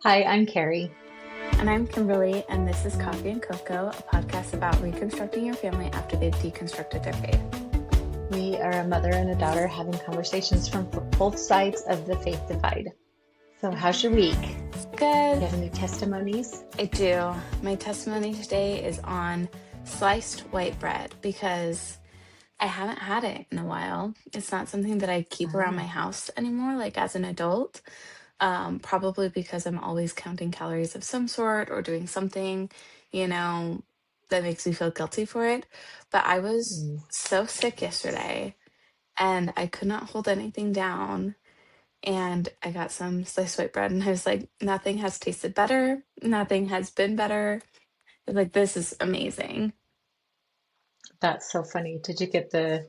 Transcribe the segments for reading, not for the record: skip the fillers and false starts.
Hi, I'm Kari. And I'm Kimberly, and this is Coffee and Cocoa, a podcast about reconstructing your family after they've deconstructed their faith. We are a mother and a daughter having conversations from both sides of the faith divide. So, how's your week? Good. You have any testimonies? I do. My testimony today is on sliced white bread because I haven't had it in a while. It's not something that I keep around my house anymore, like as an adult. Probably because I'm always counting calories of some sort or doing something, that makes me feel guilty for it. But I was so sick yesterday and I could not hold anything down. And I got some sliced white bread and I was like, nothing has tasted better. Nothing has been better. I was like, this is amazing. That's so funny. Did you get the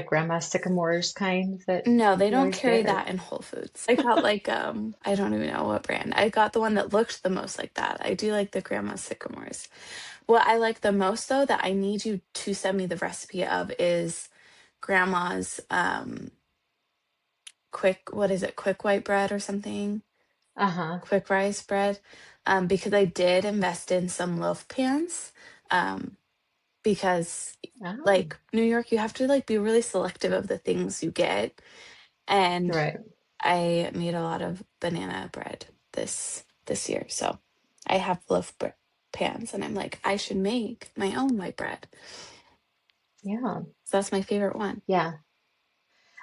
grandma sycamores kind that No, they you don't always carry get? Or that in Whole Foods. I got like I don't even know what brand. I got the one that looked the most like that. I do like the grandma sycamores. What I like the most though that I need you to send me the recipe of is grandma's quick white bread or something. uh-huh. Quick rice bread. Because I did invest in some loaf pans. Um because Oh, like New York, you have to like be really selective of the things you get. And right. I made a lot of banana bread this year, so I have pans, and I'm like, I should make my own white bread. Yeah. So that's my favorite one. Yeah.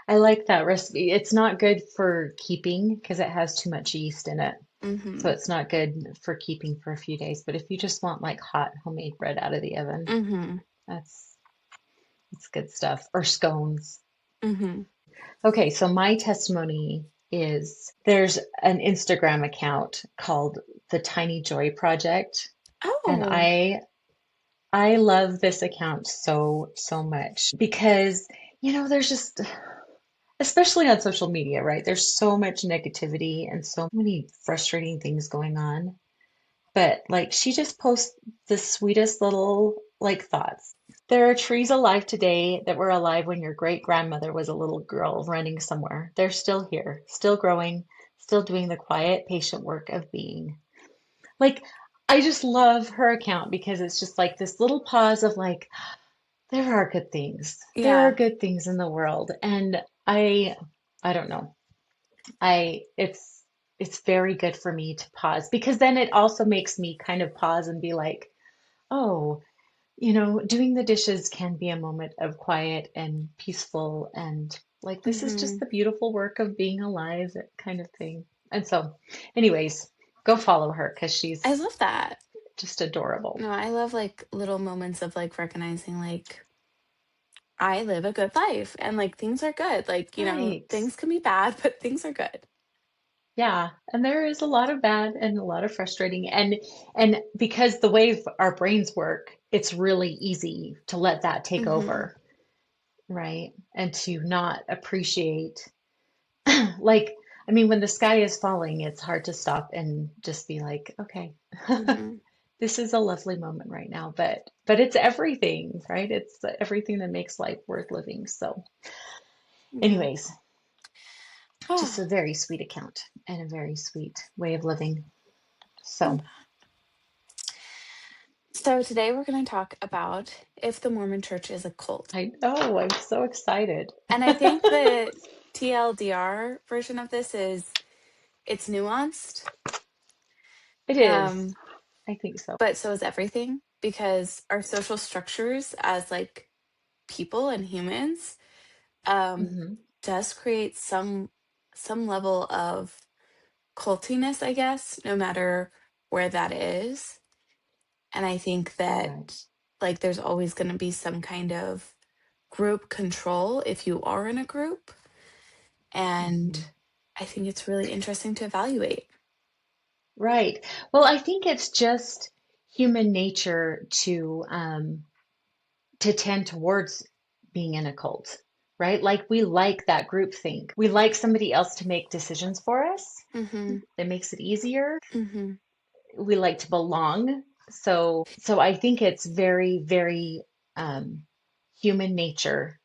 I like that recipe. It's not good for keeping because it has too much yeast in it. So Mm-hmm. it's not good for keeping for a few days. But if you just want like hot homemade bread out of the oven, Mm-hmm. that's good stuff. Or scones. Mm-hmm. Okay, so my testimony is there's an Instagram account called the Tiny Joy Project, and Oh, I love this account so much because there's just especially on social media, right? There's so much negativity and so many frustrating things going on. But like she just posts the sweetest little like thoughts. There are trees alive today that were alive when your great grandmother was a little girl running somewhere. They're still here, still growing, still doing the quiet, patient work of being. Like, I just love her account because it's just like this little pause of like, there are good things. There are yeah. good things in the world. And I don't know. It's very good for me to pause because then it also makes me kind of pause and be like, oh, doing the dishes can be a moment of quiet and peaceful and like this is just Mm-hmm. the beautiful work of being alive, that kind of thing. And so, anyways, go follow her because I she's love that. just adorable. No, I love like little moments of like recognizing like I live a good life and like things are good. Like, Right. things can be bad, but things are good. Yeah. And there is a lot of bad and a lot of frustrating. And because the way our brains work, it's really easy to let that take Mm-hmm. over, right? And to not appreciate like, I mean, when the sky is falling, it's hard to stop and just be like, okay, Mm-hmm. this is a lovely moment right now, but it's everything, right? It's everything that makes life worth living. So, Yeah. anyways, just a very sweet account and a very sweet way of living. So, So today we're going to talk about if the Mormon Church is a cult. I know, I'm so excited. And I think the TLDR version of this is it's nuanced, It is. um, I think so. but so is everything because our social structures as like people and humans um, Hmm. does create some level of cultiness, I guess, no matter where that is. And I think Right. that like there's always going to be some kind of group control if you are in a group. And Hmm. I think it's really interesting to evaluate. Right. Well, I think it's just human nature to tend towards being in a cult, right? Like we like that group think. We like somebody else to make decisions for us. Mm-hmm. That makes it easier. Mm-hmm. We like to belong. So I think it's very um, human nature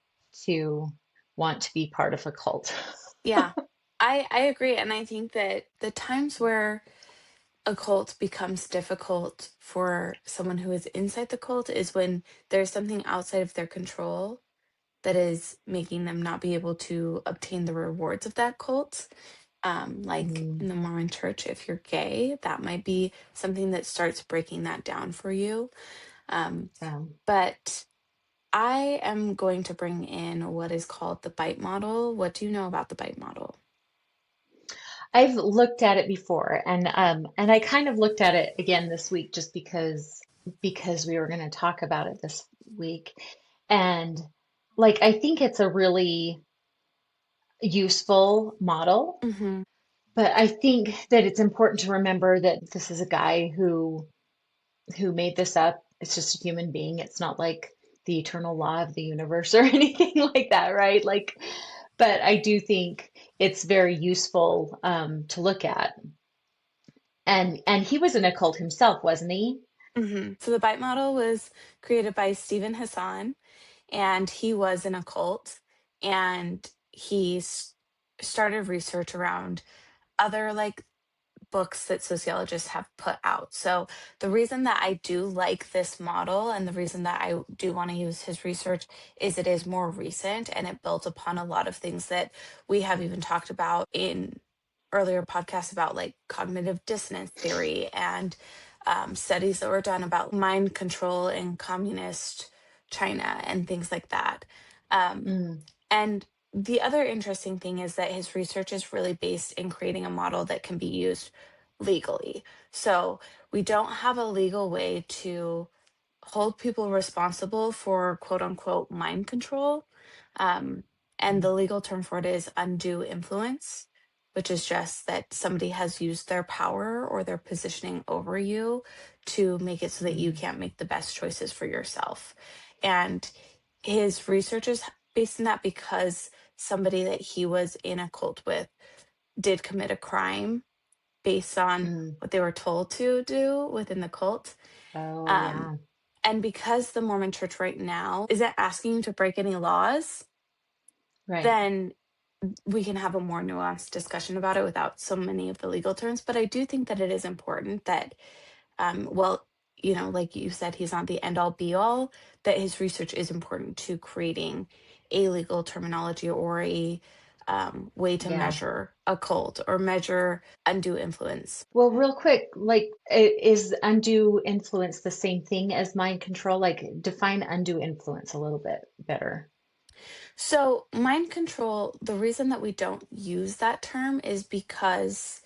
to want to be part of a cult. Yeah, I agree. And I think that the times where a cult becomes difficult for someone who is inside the cult is when there's something outside of their control that is making them not be able to obtain the rewards of that cult. Like Mm, in the Mormon church, if you're gay, that might be something that starts breaking that down for you. Um, yeah. but I am going to bring in what is called the bite model. What do you know about the bite model? I've looked at it before, and I kind of looked at it again this week just because we were going to talk about it this week. And like I think it's a really useful model, Hmm. but I think that it's important to remember that this is a guy who made this up. It's just a human being. It's not like the eternal law of the universe or anything like that, right? Like, but I do think it's very useful to look at. And he was in a cult himself, wasn't he? So the bite model was created by Stephen Hassan, and he was in a cult, and started research around other like books that sociologists have put out. So, the reason that I do like this model and the reason that I do want to use his research is it is more recent and it built upon a lot of things that we have even talked about in earlier podcasts about like cognitive dissonance theory and studies that were done about mind control in communist China and things like that. Um, Mm, and the other interesting thing is that his research is really based in creating a model that can be used legally. So we don't have a legal way to hold people responsible for quote unquote mind control. Um, and mm, the legal term for it is undue influence, which is just that somebody has used their power or their positioning over you to make it so that you mm, can't make the best choices for yourself. And his research is based in that because somebody that he was in a cult with did commit a crime based on mm. what they were told to do within the cult. Oh, Um, yeah. and because the Mormon church right now isn't asking you to break any laws, Right. then we can have a more nuanced discussion about it without so many of the legal terms. But I do think that it is important that, well, like you said, he's not the end all be all, that his research is important to creating a legal terminology or a way to Yeah. measure a cult or measure undue influence. Well, real quick, like, is undue influence the same thing as mind control? Like, define undue influence a little bit better. So, mind control, the reason that we don't use that term is because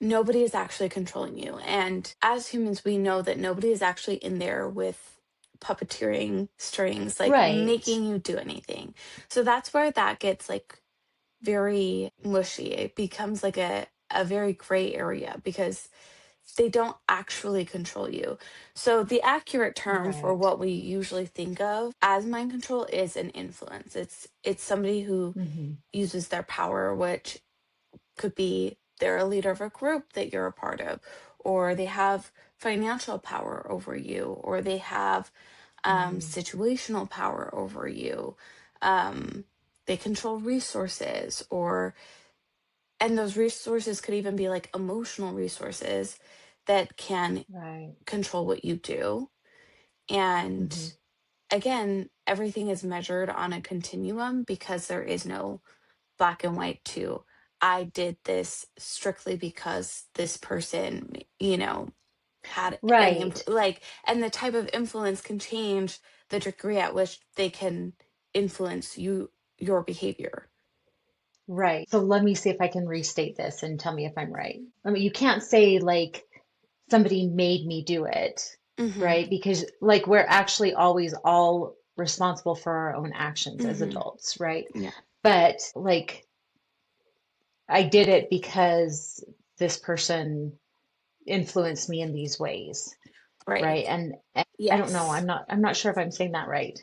nobody is actually controlling you. And as humans, we know that nobody is actually in there with puppeteering strings, like Right. making you do anything. So that's where that gets like very mushy. It becomes like a very gray area because they don't actually control you. So the accurate term for Right. what we usually think of as mind control is an influence. It's somebody who Hmm. uses their power, which could be they're a leader of a group that you're a part of, or they have financial power over you, or they have Mm, situational power over you. Um, they control resources, and those resources could even be like emotional resources that can right. control what you do. And Hmm. again, everything is measured on a continuum because there is no black and white to I did this strictly because this person, had any Right. like, and the type of influence can change the degree at which they can influence your behavior. Right. So let me see if I can restate this and tell me if I'm right. I mean, you can't say like somebody made me do it, Hmm. right? Because like we're actually always all responsible for our own actions as Hmm. adults, right? Yeah. But like I did it because this person influenced me in these ways, right? Right. And I don't know, Yes. I'm not sure if I'm saying that right,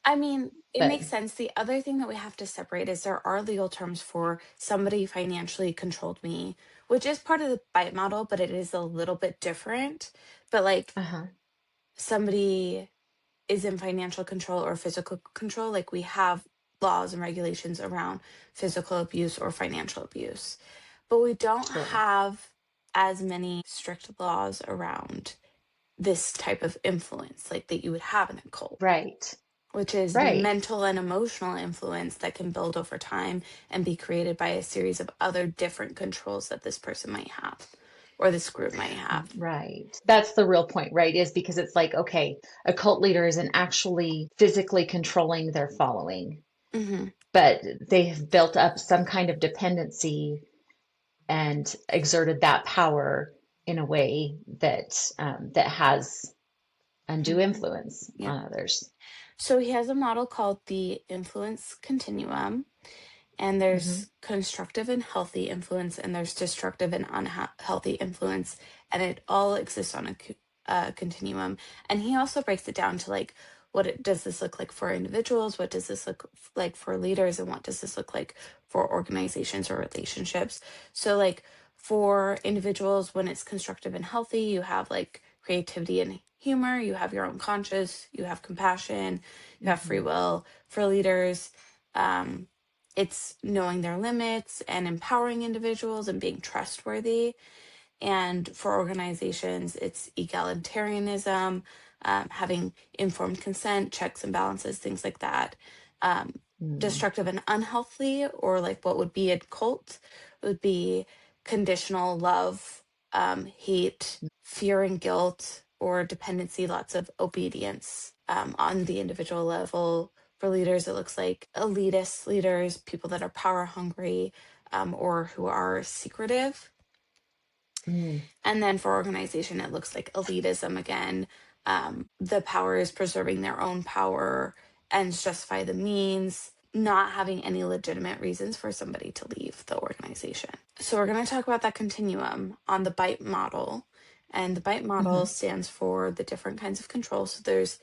I mean, it but makes sense. The other thing that we have to separate is there are legal terms for somebody financially controlled me, which is part of the bite model, but it is a little bit different. But like uh-huh, somebody is in financial control or physical control, like we have laws and regulations around physical abuse or financial abuse, but we don't sure. have as many strict laws around this type of influence like that you would have in a cult, Right. which is the Right. mental and emotional influence that can build over time and be created by a series of other different controls that this person might have or this group might have. Right. That's the real point, right? Is because it's like, okay, a cult leader isn't actually physically controlling their following, Hmm. but they have built up some kind of dependency and exerted that power in a way that that has undue Hmm. influence Yep. on others. So he has a model called the influence continuum. And there's Hmm. constructive and healthy influence, and there's destructive and unhealthy influence, and it all exists on a continuum. And he also breaks it down to like, does this look like for individuals? What does this look like for leaders? And what does this look like for organizations or relationships? So, like, for individuals, when it's constructive and healthy, you have like creativity and humor, you have your own conscience, you have compassion, you have free Hmm. will. For leaders, um, it's knowing their limits and empowering individuals and being trustworthy. And for organizations, it's egalitarianism, having informed consent, checks and balances, things like that. Um, Mm. Destructive and unhealthy, or like what would be a cult, would be conditional love, hate, fear and guilt, or dependency, lots of obedience on the individual level. For leaders, it looks like elitist leaders, people that are power hungry or who are secretive. Mm. And then for organization, it looks like elitism again. The power is preserving their own power and justify the means, not having any legitimate reasons for somebody to leave the organization. So we're going to talk about that continuum on the BITE model. And the BITE model Hmm. stands for the different kinds of control. So there's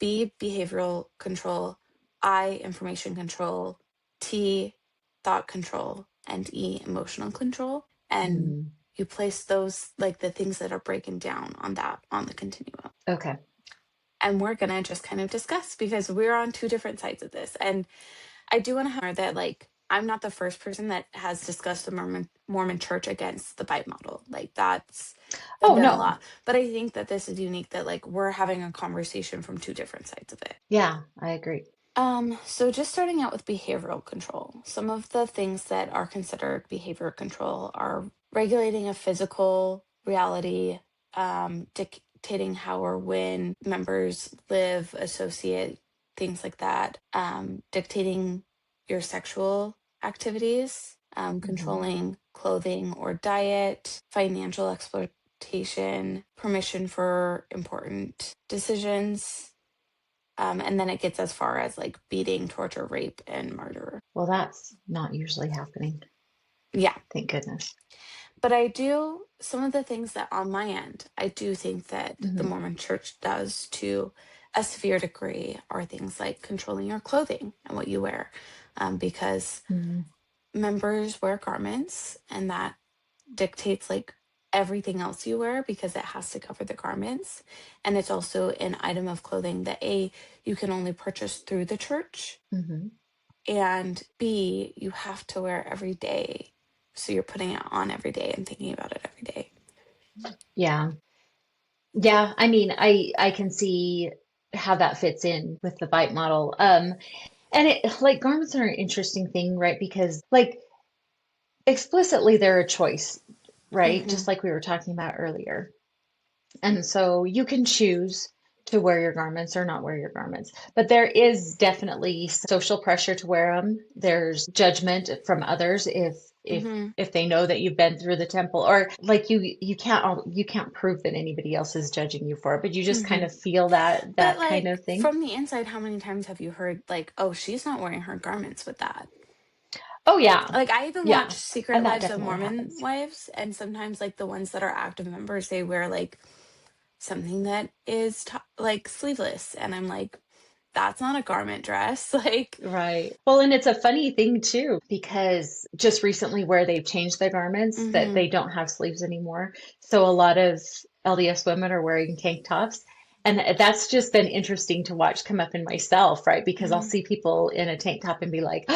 B, behavioral control, I, information control, T, thought control, and E, emotional control. And Mm. you place those, like the things that are breaking down on that, on the continuum. Okay. And we're going to just kind of discuss because we're on two different sides of this. And I do want to hammer that, like, I'm not the first person that has discussed the Mormon church against the BITE model. Like, that's been Oh, done a no. lot. But I think that this is unique that, like, we're having a conversation from two different sides of it. Yeah, I agree. So just starting out with behavioral control, some of the things that are considered behavior control are regulating a physical reality, dictating how or when members live, associate, things like that, dictating your sexual activities, Hmm. controlling clothing or diet, financial exploitation, permission for important decisions, and then it gets as far as like beating, torture, rape, and murder. Well, that's not usually happening. Yeah. Thank goodness. But I do, some of the things that on my end, I do think that the Hmm. Mormon church does to a severe degree are things like controlling your clothing and what you wear. Because Hmm. members wear garments and that dictates like everything else you wear because it has to cover the garments. And it's also an item of clothing that A, you can only purchase through the church, Hmm. and B, you have to wear every day. So you're putting it on every day and thinking about it every day. Yeah. Yeah. I mean, I can see how that fits in with the bite model. And it like garments are an interesting thing, right? Because like explicitly they're a choice, right? Mm-hmm. Just like we were talking about earlier. And so you can choose to wear your garments or not wear your garments. But there is definitely social pressure to wear them. There's judgment from others Mm-hmm. if they know that you've been through the temple, or like you can't prove that anybody else is judging you for it, but you just kind Mm-hmm. of feel But that kind like of thing. from the inside, how many times have you heard like, oh, she's not wearing her garments with that? Oh yeah. Like I even watch Yeah. Secret And that Lives of definitely Mormon happens. Wives, and sometimes like the ones that are active members, they wear like something that is like sleeveless, and I'm like, that's not a garment dress. Like, Right. Well, and it's a funny thing too, because just recently where they've changed their garments that mm-hmm, they don't have sleeves anymore. So a lot of LDS women are wearing tank tops. And that's just been interesting to watch come up in myself, right? Because I'll mm-hmm. see people in a tank top and be like,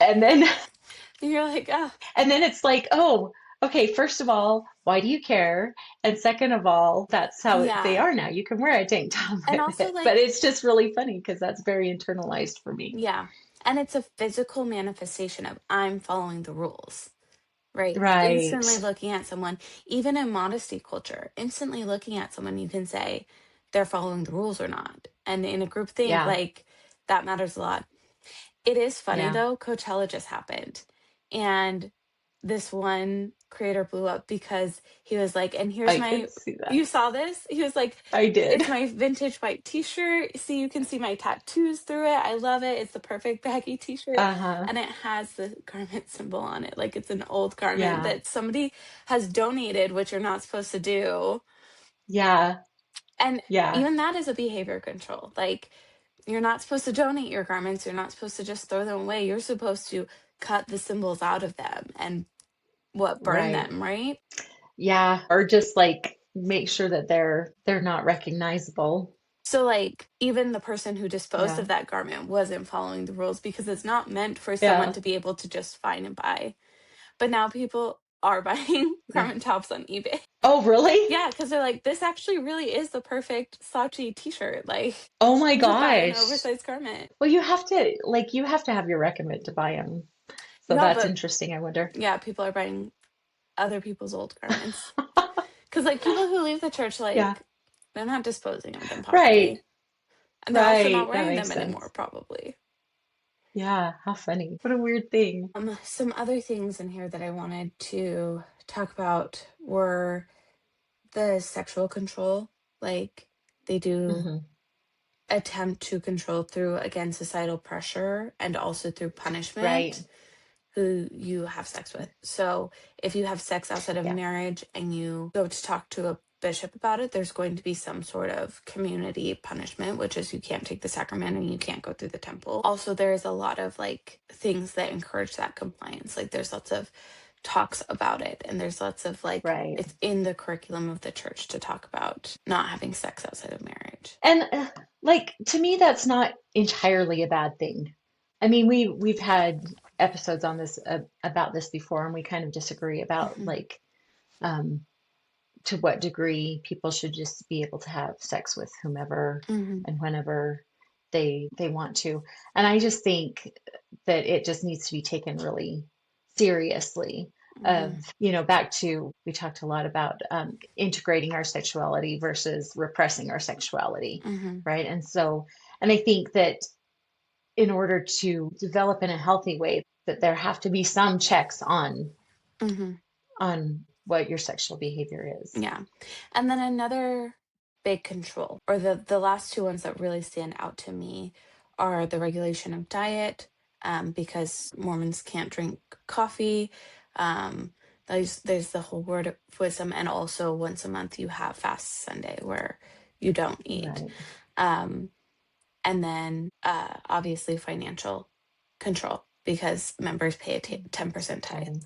and then You're like, oh, and then it's like, oh, okay, first of all, why do you care? And second of all, that's how they Yeah. are now. You can wear a tank top And with also, it. But like, it's just really funny because that's very internalized for me. yeah. And it's a physical manifestation of I'm following the rules, right? Right. Instantly looking at someone, even in modesty culture, instantly looking at someone, you can say they're following the rules or not. And in a group think, Yeah. like, that matters a lot. It is funny Yeah. though, Coachella just happened. And this one creator blew up because he was like, and here's I my, could see that. you saw this? He was like, I did. it's my vintage white t-shirt. See, you can see my tattoos through it. I love it. It's the perfect baggy t-shirt. Uh-huh. And it has the garment symbol on it. Like it's an old garment Yeah. that somebody has donated, which you're not supposed to do. Yeah. And Yeah. even that is a behavior control. Like you're not supposed to donate your garments. You're not supposed to just throw them away. You're supposed to cut the symbols out of them and what burn Right. them, right? Yeah. Or just like make sure that they're not recognizable. So like even the person who disposed Yeah. of that garment wasn't following the rules because it's not meant for someone Yeah. to be able to just find and buy. But now people are buying Yeah. garment tops on eBay. Oh, really? Yeah, because they're like, this actually really is the perfect slouchy t-shirt. Like Oh my you just buy an gosh. oversized garment. Well, you have to have your recommend to buy them. So No, that's but interesting, I wonder. yeah, people are buying other people's old garments. Because like people who leave the church, Yeah. like they're not disposing of them Right. properly. And they're also not Right. That wearing makes them anymore, sense. probably. Yeah. How funny. What a weird thing. Some other things in here that I wanted to talk about were the sexual control. Like they do Hmm. attempt to control through, again, societal pressure and also through punishment Right. who you have sex with. So if you have sex outside of Yeah. marriage and you go to talk to a bishop about it, there's going to be some sort of community punishment, which is you can't take the sacrament and you can't go through the temple. Also, there's a lot of like things that encourage that compliance. Like there's lots of talks about it and there's lots of like Right. it's in the curriculum of the church to talk about not having sex outside of marriage. And like to me, that's not entirely a bad thing. I mean, we've had episodes on this about this before, and we kind of disagree about Hmm. like um, to what degree people should just be able to have sex with whomever Hmm. and whenever they want to. And I just think that it just needs to be taken really seriously. Hmm. Of, back to we talked a lot about integrating our sexuality versus repressing our sexuality, Hmm. right? And I think that in order to develop in a healthy way, that there have to be some checks Hmm. on what your sexual behavior is. Yeah. And then another big control, or the last two ones that really stand out to me are the regulation of diet, because Mormons can't drink coffee. There's the whole word of wisdom, and also once a month you have fast Sunday where you don't eat. Right. Um, and then obviously financial control because members pay a 10% tithe. Right.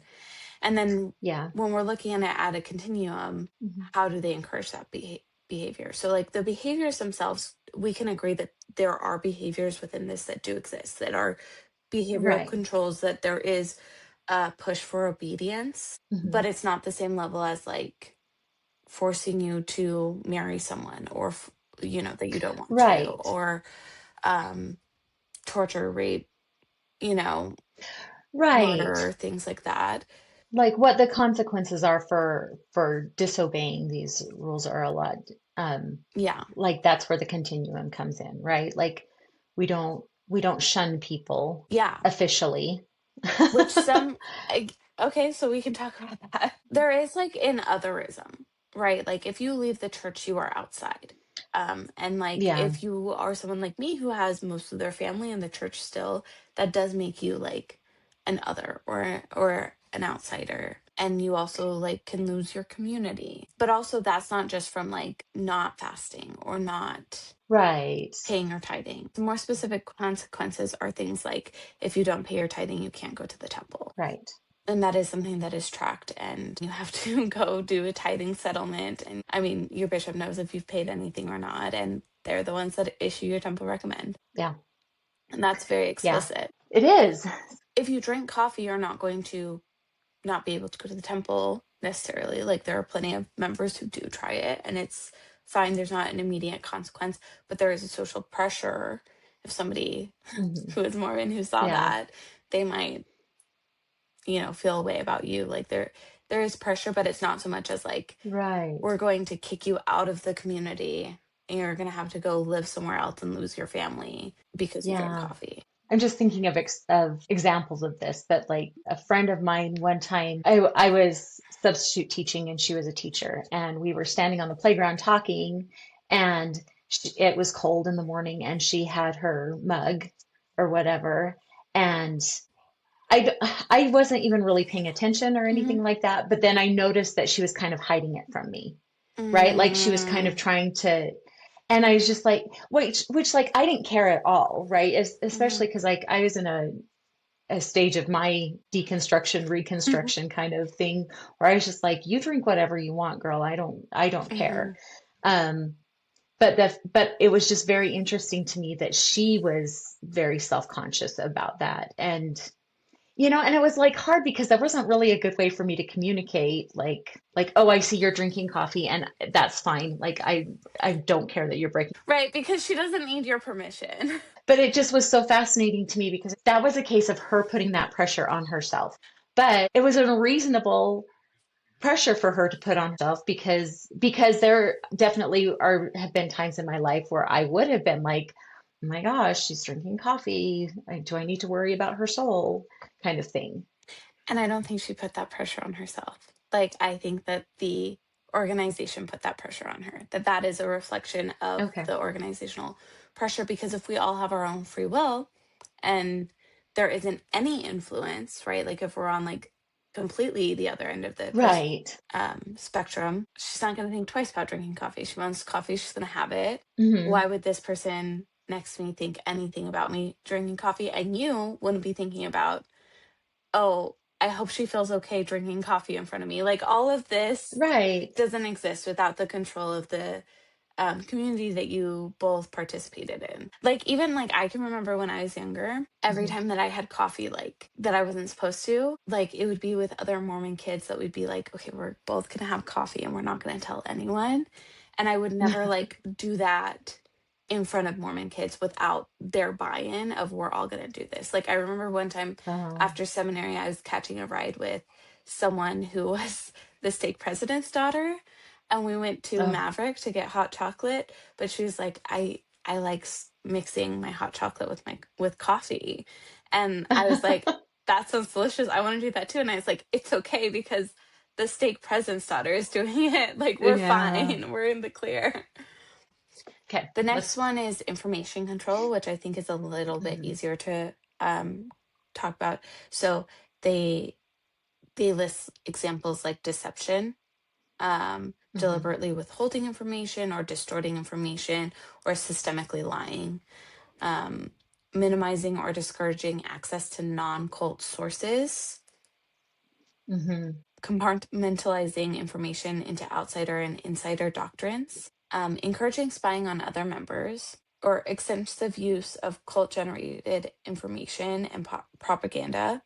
And then Yeah. when we're looking at a continuum, Mhm. how do they encourage that behavior? So, like the behaviors themselves, we can agree that there are behaviors within this that do exist, that are behavioral Right. controls, that there is a push for obedience, but Hmm. it's not the same level as like forcing you to marry someone or, that you don't want to, Right. or um, torture, rape, you know, Right. murder, things like that. Like what the consequences are for disobeying these rules are a lot. Um, Yeah. like that's where the continuum comes in, right? Like we don't shun people Yeah. officially. Which some, okay, so we can talk about that. There is like in otherism, right? Like if you leave the church, you are outside. And like Yeah. if you are someone like me who has most of their family in the church still, that does make you like an other or an outsider. And you also like can lose your community. But also that's not just from like not fasting or not Right. paying your tithing. The more specific consequences are things like if you don't pay your tithing, you can't go to the temple. Right. And that is something that is tracked, and you have to go do a tithing settlement. And I mean, your bishop knows if you've paid anything or not, and they're the ones that issue your temple recommend. Yeah. And that's very Yeah. explicit. It is. If you drink coffee, you're not going to not be able to go to the temple necessarily. Like there are plenty of members who do try it and it's fine. There's not an immediate consequence, but there is a social pressure. If somebody Hmm. who is Mormon who saw Yeah. that, they might, feel a way about you. Like there is pressure, but it's not so much as like Right. we're going to kick you out of the community and you're going to have to go live somewhere else and lose your family because you drank Yeah. coffee. I'm just thinking of examples of this, but like a friend of mine one time, I was substitute teaching and she was a teacher, and we were standing on the playground talking, and it was cold in the morning, and she had her mug or whatever, and I wasn't even really paying attention or Hmm. anything like that, but then I noticed that she was kind of hiding it from me, right? Like she was kind of Mm-hmm. trying to, and I was just like, which like I didn't care at all, right? Especially because like I was in a stage of my deconstruction, reconstruction kind of thing where I was just like, you drink whatever you want, girl. I don't care. Hmm. Um, but it was just very interesting to me that she was very self-conscious about that. And and it was like hard because there wasn't really a good way for me to communicate, like, oh, I see you're drinking coffee and that's fine. Like I don't care that you're breaking. Right, because she doesn't need your permission. But it just was so fascinating to me because that was a case of her putting that pressure on herself. But it was a reasonable pressure for her to put on herself because there definitely are have been times in my life where I would have been like, oh my gosh, she's drinking coffee. Do I need to worry about her soul? Kind of thing. And I don't think she put that pressure on herself. Like, I think that the organization put that pressure on her, that is a reflection of Okay. the organizational pressure. Because if we all have our own free will and there isn't any influence, right? Like, if we're on like completely the other end of the Right. spectrum, she's not going to think twice about drinking coffee. She wants coffee, she's going to have it. Hmm. Why would this person next to me think anything about me drinking coffee? And you wouldn't be thinking about, oh, I hope she feels okay drinking coffee in front of me. Like all of this Right. doesn't exist without the control of the community that you both participated in. Like even like I can remember when I was younger, every Hmm. time that I had coffee like that I wasn't supposed to, like it would be with other Mormon kids that would be like, okay, we're both gonna have coffee and we're not gonna tell anyone. And I would never like do that in front of Mormon kids without their buy-in of we're all gonna do this. Like I remember one time Oh, after seminary, I was catching a ride with someone who was the stake president's daughter, and we went to oh. Maverick to get hot chocolate, but she was like, I like mixing my hot chocolate with my with coffee. And I was like, that sounds delicious, I want to do that too. And I was like, it's okay because the stake president's daughter is doing it. Like we're Yeah. fine, we're in the clear. Okay. The next Let's. one is information control, which I think is a little bit Hmm. easier to um, talk about. So they list examples like deception, Hmm. deliberately withholding information or distorting information, or systemically lying, um, minimizing or discouraging access to non-cult sources, Hmm. compartmentalizing information into outsider and insider doctrines, encouraging spying on other members, or extensive use of cult generated information and propaganda,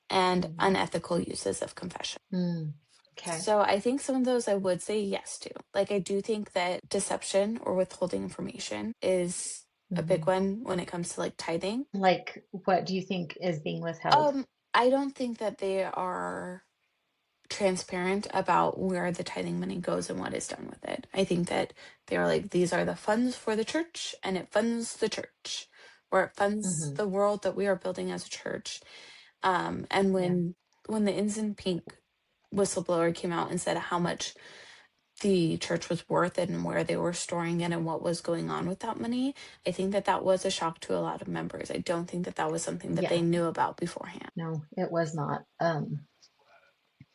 and unethical uses of confession. Mm. Okay. So I think some of those I would say yes to. Like I do think that deception or withholding information is a big Hmm. one when it comes to like tithing. Like, what do you think is being withheld? Um, I don't think that they are transparent about where the tithing money goes and what is done with it. I think that they are like, these are the funds for the church and it funds the church, or it funds Hmm. the world that we are building as a church. And Yeah. when the Ensign Pink whistleblower came out and said how much the church was worth it and where they were storing it and what was going on with that money, I think that that was a shock to a lot of members. I don't think that that was something that they Yeah. knew about beforehand. No, it was not.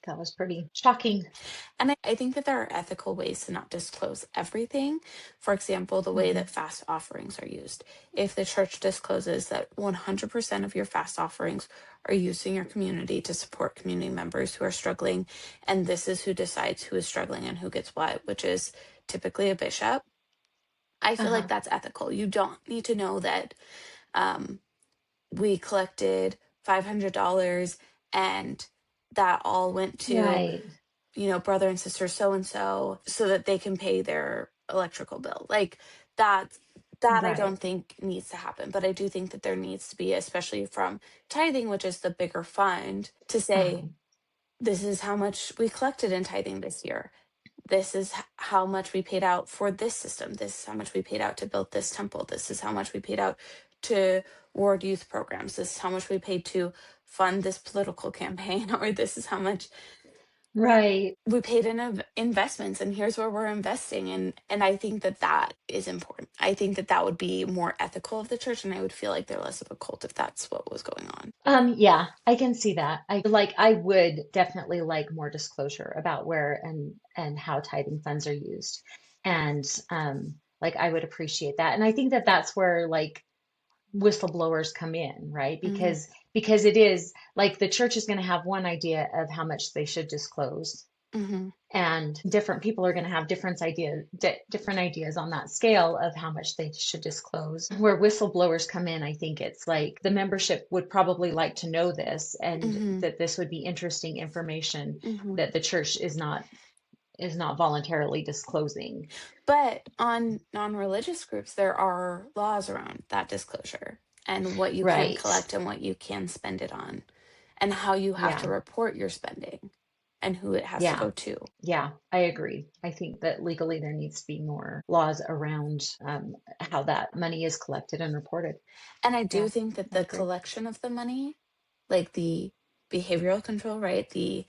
That was pretty shocking. And I think that there are ethical ways to not disclose everything. For example, the way Hmm. that fast offerings are used. If the church discloses that 100% of your fast offerings are used in your community to support community members who are struggling, and this is who decides who is struggling and who gets what, which is typically a bishop, I feel like Uh-huh. that's ethical. You don't need to know that um, we collected $500 and that all went to, Right. brother and sister so and so that they can pay their electrical bill. Like that I Right. don't think needs to happen. But I do think that there needs to be, especially from tithing, which is the bigger fund, to say Uh-huh. this is how much we collected in tithing this year. This is how much we paid out for this system. This is how much we paid out to build this temple. This is how much we paid out to ward youth programs. This is how much we paid to fund this political campaign, or this is how much Right. we paid in investments, and here's where we're investing. And I think that that is important. I think that that would be more ethical of the church, and I would feel like they're less of a cult if that's what was going on. Yeah, I can see that. I would definitely like more disclosure about where and how tithing funds are used. And like I would appreciate that. And I think that that's where like whistleblowers come in, right? Hmm. Because it is like the church is going to have one idea of how much they should disclose, Hmm. and different people are going to have different ideas on that scale of how much they should disclose. Where whistleblowers come in, I think it's like the membership would probably like to know this, and Hmm. that this would be interesting information Hmm. that the church is not voluntarily disclosing. But on non-religious groups, there are laws around that disclosure and what you can Right. collect and what you can spend it on, and how you have to Yeah. report your spending and who it has to Yeah. go to. Yeah, I agree. I think that legally there needs to be more laws around how that money is collected and reported. And I do Yeah, think that I the agree. collection of the money, like the behavioral control, right? The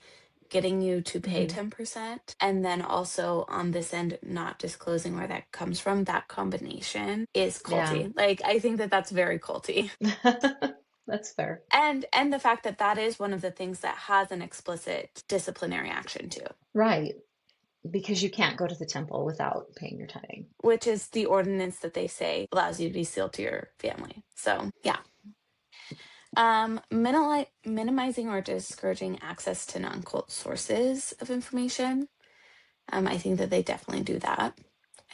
getting you to pay Hmm. 10%, and then also on this end, not disclosing where that comes from, that combination is Yeah. culty. Like, I think that that's very culty. That's fair. And the fact that that is one of the things that has an explicit disciplinary action too, Right. Because you can't go to the temple without paying your tithing. which is the ordinance that they say allows you to be sealed to your family. So yeah. Minimizing or discouraging access to non-cult sources of information. I think that they definitely do that.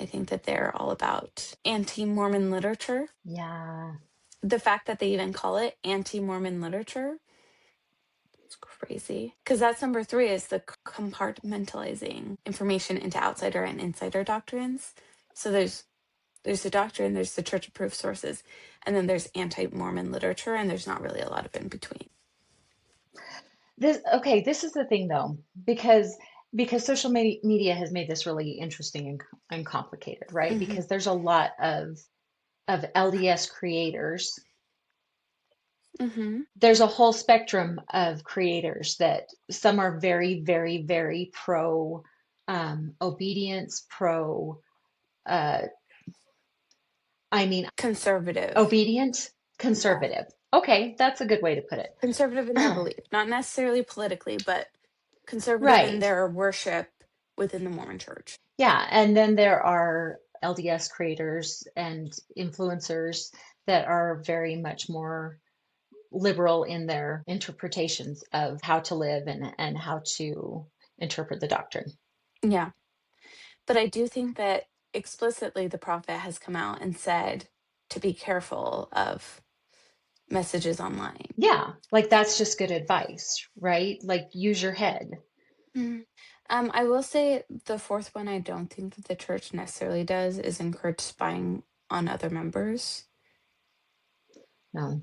I think that they're all about anti-Mormon literature. Yeah. The fact that they even call it anti-Mormon literature, it's crazy. Because that's number three, is the compartmentalizing information into outsider and insider doctrines. So there's the doctrine, there's the church approved sources, and then there's anti-Mormon literature, and there's not really a lot of in between. This is the thing though, because social media has made this really interesting and complicated, right? Hmm. Because there's a lot of LDS creators. Hmm. There's a whole spectrum of creators that some are very, very, very pro obedience, pro uh, I mean Conservative. obedient, Yeah. conservative. Okay, that's a good way to put it. Conservative in their belief, not necessarily politically, but conservative in Right. their worship within the Mormon church. Yeah, and then there are LDS creators and influencers that are very much more liberal in their interpretations of how to live and how to interpret the doctrine. Yeah. But I do think that explicitly the prophet has come out and said to be careful of messages online. Yeah, like that's just good advice, right? Like use your head. Mm. I will say the fourth one I don't think that the church necessarily does is encourage spying on other members. No,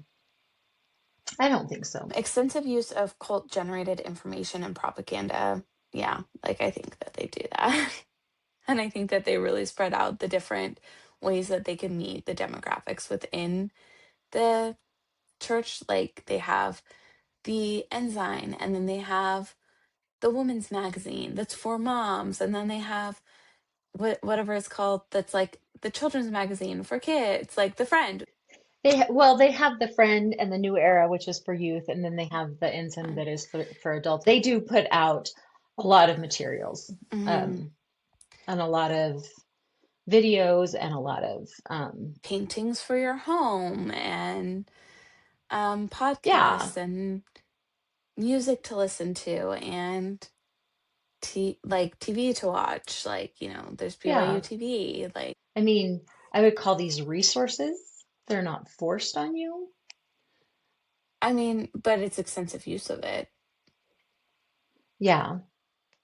I don't think so. Extensive use of cult generated information and propaganda. Yeah, like I think that they do that. And I think that they really spread out the different ways that they can meet the demographics within the church. Like they have the Ensign, and then they have the women's magazine that's for moms, and then they have whatever it's called that's like the children's magazine for kids, like The Friend. They have the Friend and the New Era, which is for youth, and then they have the Ensign that is for adults. They do put out a lot of materials, Mhm. um, and a lot of videos and a lot of Paintings for your home, and yeah, podcasts, and music to listen to, and like TV to watch. Like, there's BYU yeah. TV. Like, I mean, I would call these resources. They're not forced on you. I mean, but it's extensive use of it. Yeah.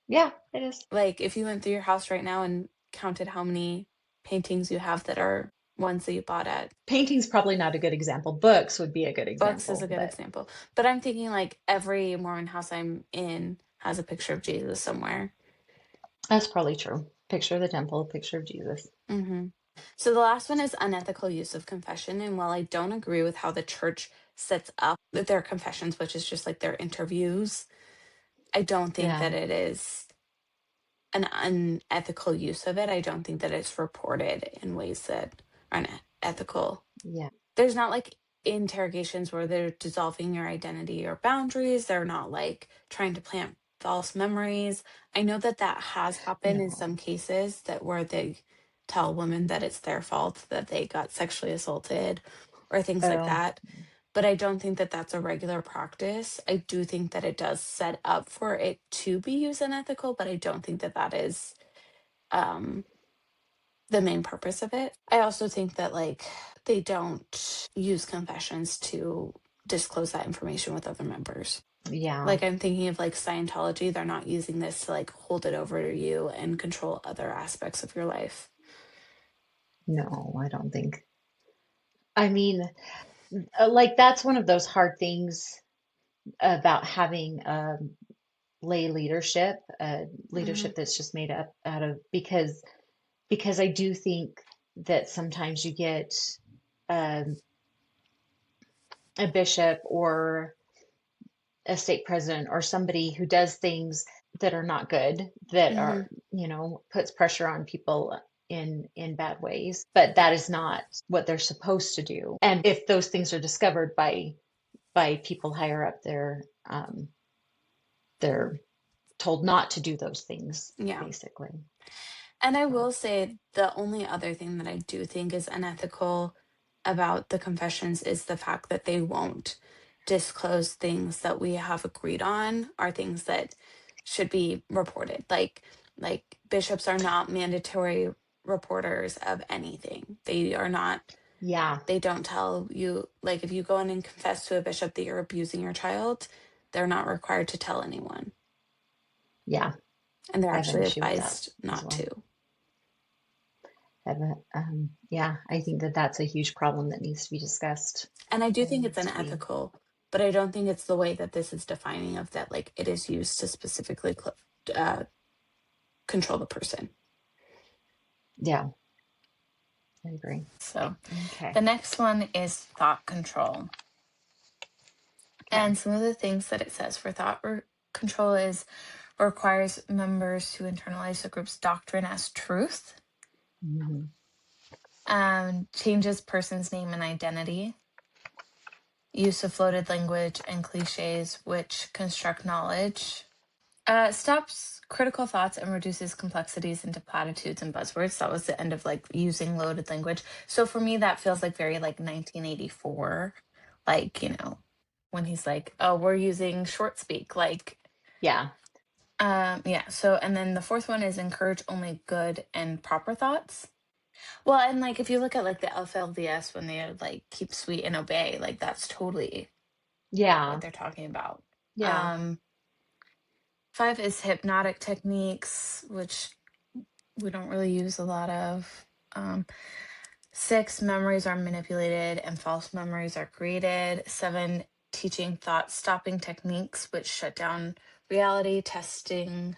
Yeah, it is. Like if you went through your house right now and counted how many paintings you have that are ones that you bought at Painting's probably not a good example. Books would be a good Books is a example, good but example. But I'm thinking like every Mormon house I'm in has a picture of Jesus somewhere. that's probably true. Picture of the temple, picture of Jesus. Hmm. So the last one is unethical use of confession. And while I don't agree with how the church sets up their confessions, which is just like their interviews, I don't think Yeah. that it is an unethical use of it. I don't think that it's reported in ways that are unethical. Yeah. There's not like interrogations where they're dissolving your identity or boundaries. They're not like trying to plant false memories. I know that that has happened in some No. cases that where they tell women that it's their fault that they got sexually assaulted or things like Oh, that. But I don't think that that's a regular practice. I do think that it does set up for it to be used unethical, but I don't think that that is um the main purpose of it. I also think that like they don't use confessions to disclose that information with other members. yeah. Like I'm thinking of like Scientology, they're not using this to like hold it over to you and control other aspects of your life. No, I don't think. I mean, like that's one of those hard things about having lay leadership, Hmm. leadership that's just made up out of because I do think that sometimes you get um, a bishop or a stake president or somebody who does things that are not good, that Hmm. are, puts pressure on people in bad ways. But that is not what they're supposed to do. And if those things are discovered by people higher up, they're told not to do those things, Yeah. basically. And I So will say the only other thing that I do think is unethical about the confessions is the fact that they won't disclose things that we have agreed on are things that should be reported. Like bishops are not mandatory reporters of anything. They are not yeah, they don't tell you like if you go in and confess to a bishop that you're abusing your child, they're not required to tell anyone. yeah, And they're I have an actually issue with that advised as not well. to. Yeah, I think that that's a huge problem that needs to be discussed. And I do There think it's needs to be, unethical, but I don't think it's the way that this is defining of that, like it is used to specifically uh, control the person. yeah, I agree. So Okay, the next one is thought control. okay. And some of the things that it says for control is requires members to internalize the group's doctrine as truth, Mhm. changes person's name and identity, use of floated language and cliches which construct knowledge. Stops critical thoughts and reduces complexities into platitudes and buzzwords. That was the end of like using loaded language. So for me, that feels like very like 1984, like when he's like, "Oh, we're using short speak." Like, Yeah, yeah. So and then the fourth one is encourage only good and proper thoughts. Well, and like if you look at like the FLDS when they like keep sweet and obey, like that's totally what yeah, they're talking about. yeah. Um, Five is hypnotic techniques, which we don't really use a lot of. Um, Six, memories are manipulated and false memories are created. Seven, teaching thought stopping techniques, which shut down reality, testing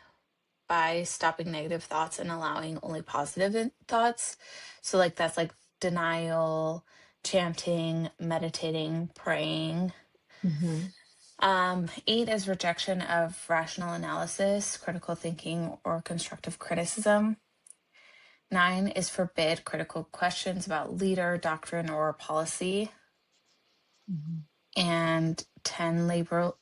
by stopping negative thoughts and allowing only positive thoughts. So, like, that's like denial, chanting, meditating, praying. Hmm. Eight is rejection of rational analysis, critical thinking, or constructive criticism. Nine is forbid critical questions about leader, doctrine, or policy. Hmm. And 10,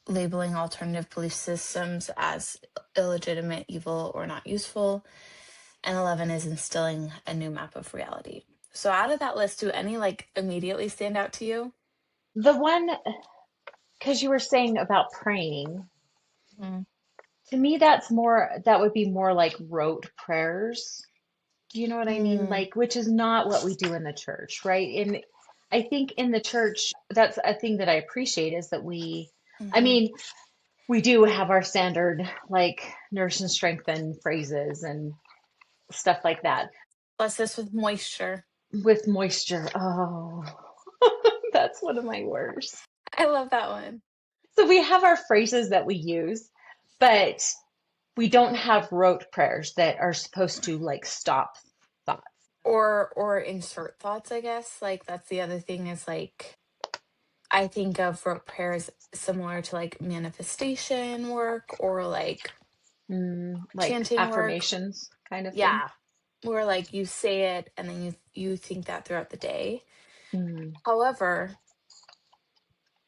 labeling alternative belief systems as illegitimate, evil, or not useful. And 11 is instilling a new map of reality. So, out of that list, do any like immediately stand out to you? The one, because you were saying about praying, Mm. to me, that would be more like rote prayers. Do you know what I mean? Mm. Like, which is not what we do in the church, right? And I think in the church, that's a thing that I appreciate is that I Hmm. mean, we do have our standard like nurse and strengthen phrases and stuff like that. Bless this with moisture. With moisture, oh, that's one of my worst. I love that one. So we have our phrases that we use, but we don't have rote prayers that are supposed to like stop thoughts. Or insert thoughts, I guess. Like that's the other thing is like I think of rote prayers similar to like manifestation work or like Like chanting work. affirmations kind of thing. Yeah. Where like you say it and then you think that throughout the day. Mm, However,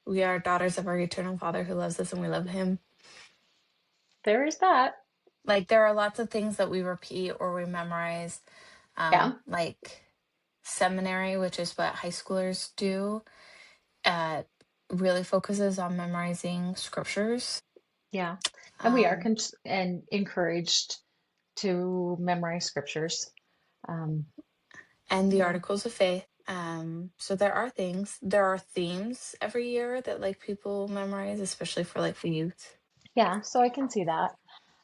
we are daughters of our eternal Father who loves us and we love him. there is that. Like there are lots of things that we repeat or we memorize, Yeah, like seminary, which is what high schoolers do, uh, really focuses on memorizing scriptures. yeah. And we are Um, and encouraged to memorize scriptures. Um, and the yeah, articles of faith. So there are themes every year that like people memorize, especially for like the youth. yeah. So I can see that.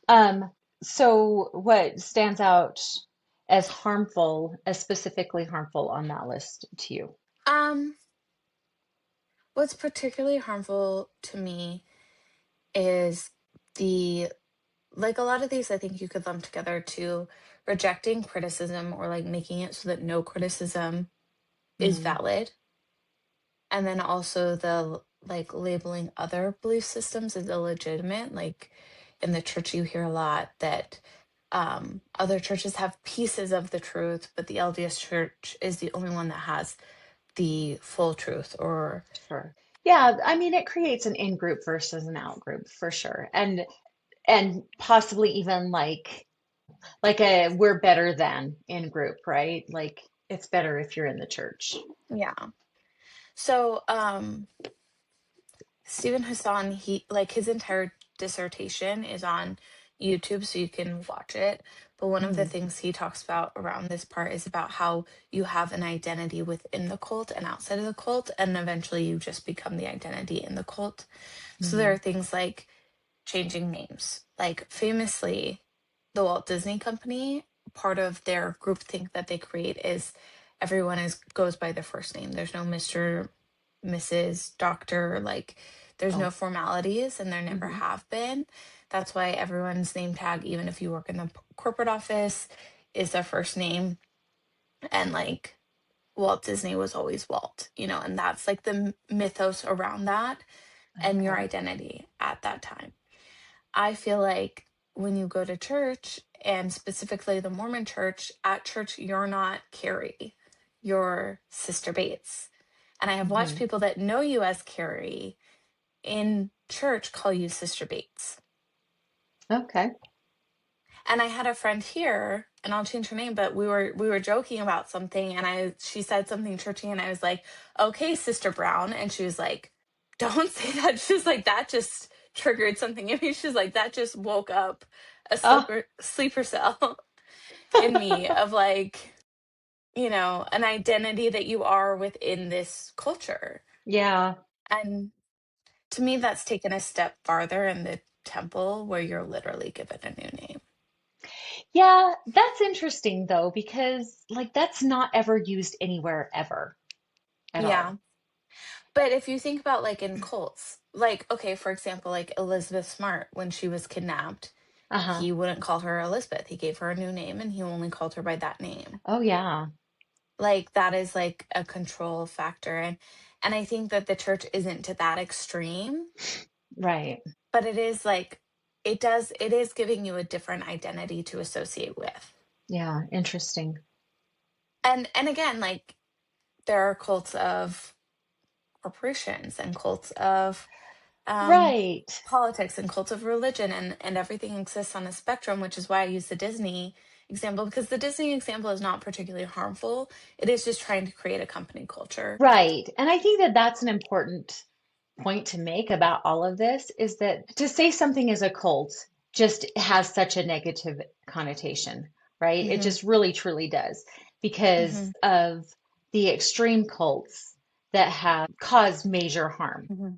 Um, so what stands out as harmful, as specifically harmful on that list to you? Um, what's particularly harmful to me is the like a lot of these I think you could lump together to rejecting criticism or like making it so that no criticism is Mm, valid. And then also the like labeling other belief systems as illegitimate. Like in the church, you hear a lot that other churches have pieces of the truth, but the LDS church is the only one that has the full truth. Or, sure. Yeah, I mean it creates an in-group versus an out-group for sure. And possibly even like a we're better than in group, right? Like it's better if you're in the church. yeah. So, Stephen Hassan, he like his entire dissertation is on YouTube, so you can watch it. But one of the Mm, things he talks about around this part is about how you have an identity within the cult and outside of the cult, and eventually you just become the identity in the cult. So there mm, are things like changing names. Like famously, the Walt Disney Company, part of their groupthink that they create is everyone is goes by their first name. There's no Mr., Mrs., Doctor, like there's no oh, formalities and there never hmm, have been. That's why everyone's name tag, even if you work in the corporate office, is their first name. And like Walt Disney was always Walt, and that's like the mythos around that and your okay. identity at that time. I feel like when you go to church, and specifically the Mormon church, at church, you're not Carrie, you're Sister Bates. And I have watched Hmm. people that know you as Carrie in church call you Sister Bates. Okay. And I had a friend here, and I'll change her name, but we were joking about something, and she said something churchy, and I was like, "Okay, Sister Brown," and she was like, "Don't say that." She was like, "That just triggered something in me." She's like, "That just woke up a Oh, sleeper cell in me of like, an identity that you are within this culture." yeah. And to me, that's taken a step farther in the temple where you're literally given a new name. Yeah, that's interesting though, because like that's not ever used anywhere ever at Yeah. all. But if you think about like in cults, like, okay, for example, like Elizabeth Smart, when she was kidnapped, Uh-huh. he wouldn't call her Elizabeth. He gave her a new name and he only called her by that name. Oh yeah. Like that is like a control factor. And I think that the church isn't to that extreme, Right. but it is like it is giving you a different identity to associate with. Yeah, interesting. And again, like there are cults of corporations and cults of um, Right. politics and cults of religion, and everything exists on a spectrum, which is why I use the Disney example, because the Disney example is not particularly harmful. It is just trying to create a company culture. Right. And I think that that's an important point to make about all of this is that to say something is a cult just has such a negative connotation, right? It Hmm. just really truly does because Hmm. of the extreme cults that have caused major harm. Hmm.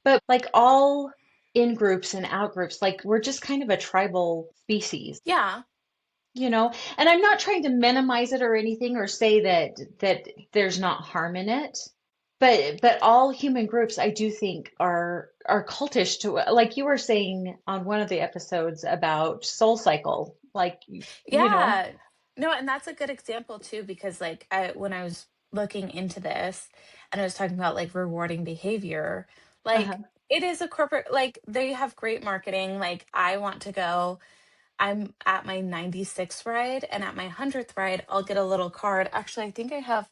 But like all in groups and out groups. Like we're just kind of a tribal species, Yeah. you know? And I'm not trying to minimize it or anything or say that there's not harm in it. But all human groups I do think are cultish to, like you were saying on one of the episodes about Soul Cycle, like you know. Yeah. No, and that's a good example too, because like I when I was looking into this and I was talking about like rewarding behavior, like Uh-huh. it is a corporate, like they have great marketing. Like I want to go, I'm at my 96th ride, and at my 100th ride, I'll get a little card. Actually, I think I have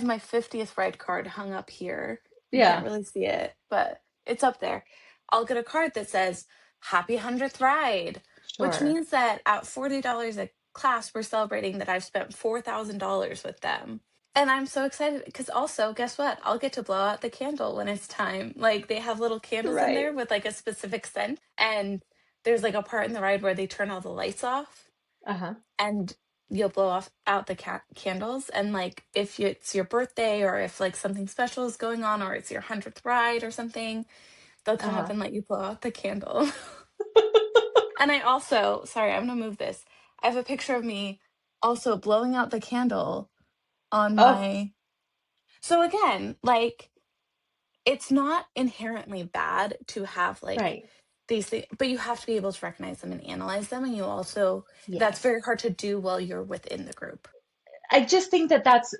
my 50th ride card hung up here. You can't Yeah, really see it, but it's up there. I'll get a card that says Happy 100th ride, which sure. means that at $40 a class, we're celebrating that I've spent $4,000 with them. And I'm so excited because also, guess what? I'll get to blow out the candle when it's time. Like they have little candles in Right. there with like a specific scent. And there's like a part in the ride where they turn all the lights off Uh-huh. and you'll blow off out the candles. And like if it's your birthday or if like something special is going on or it's your 100th ride or something, they'll come up Uh-huh. and let you blow out the candle. And I also, sorry, I'm going to move this. I have a picture of me also blowing out the candle on Oh, my. So again, like it's not inherently bad to have like right. these things, but you have to be able to recognize them and analyze them. And you also, that's Yes. very hard to do while you're within the group. I just think that that's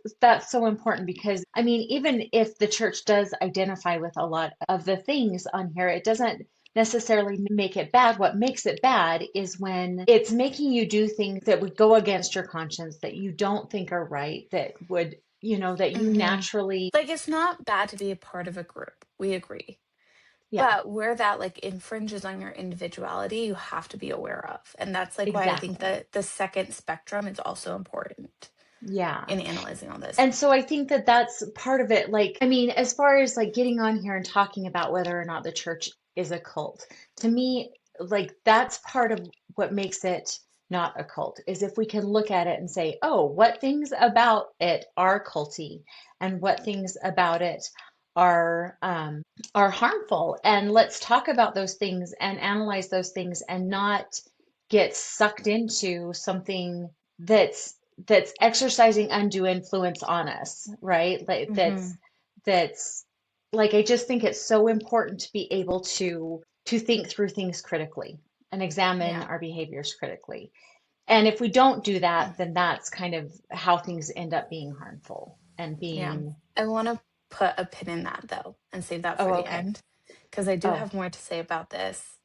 so important because I mean, even if the church does identify with a lot of the things on here, it doesn't necessarily make it bad. What makes it bad is when it's making you do things that would go against your conscience, that you don't think are right, that would, you know, that you Hmm. naturally, Like it's not bad to be a part of a group. We agree. yeah, But where that like infringes on your individuality, you have to be aware of. And that's like why I think exactly. that the second spectrum is also important Yeah. in analyzing all this. And so I think that that's part of it. Like, I mean, as far as like getting on here and talking about whether or not the church is a cult, to me, like that's part of what makes it not a cult, is if we can look at it and say, oh, what things about it are culty and what things about it are harmful. And let's talk about those things and analyze those things and not get sucked into something that's exercising undue influence on us, right? Like Hmm. that's like I just think it's so important to be able to think through things critically and examine Yeah. our behaviors critically. And if we don't do that, then that's kind of how things end up being harmful and Yeah. being, I want to put a pin in that though and save that oh, for the okay. end because I do Oh, have more to say about this.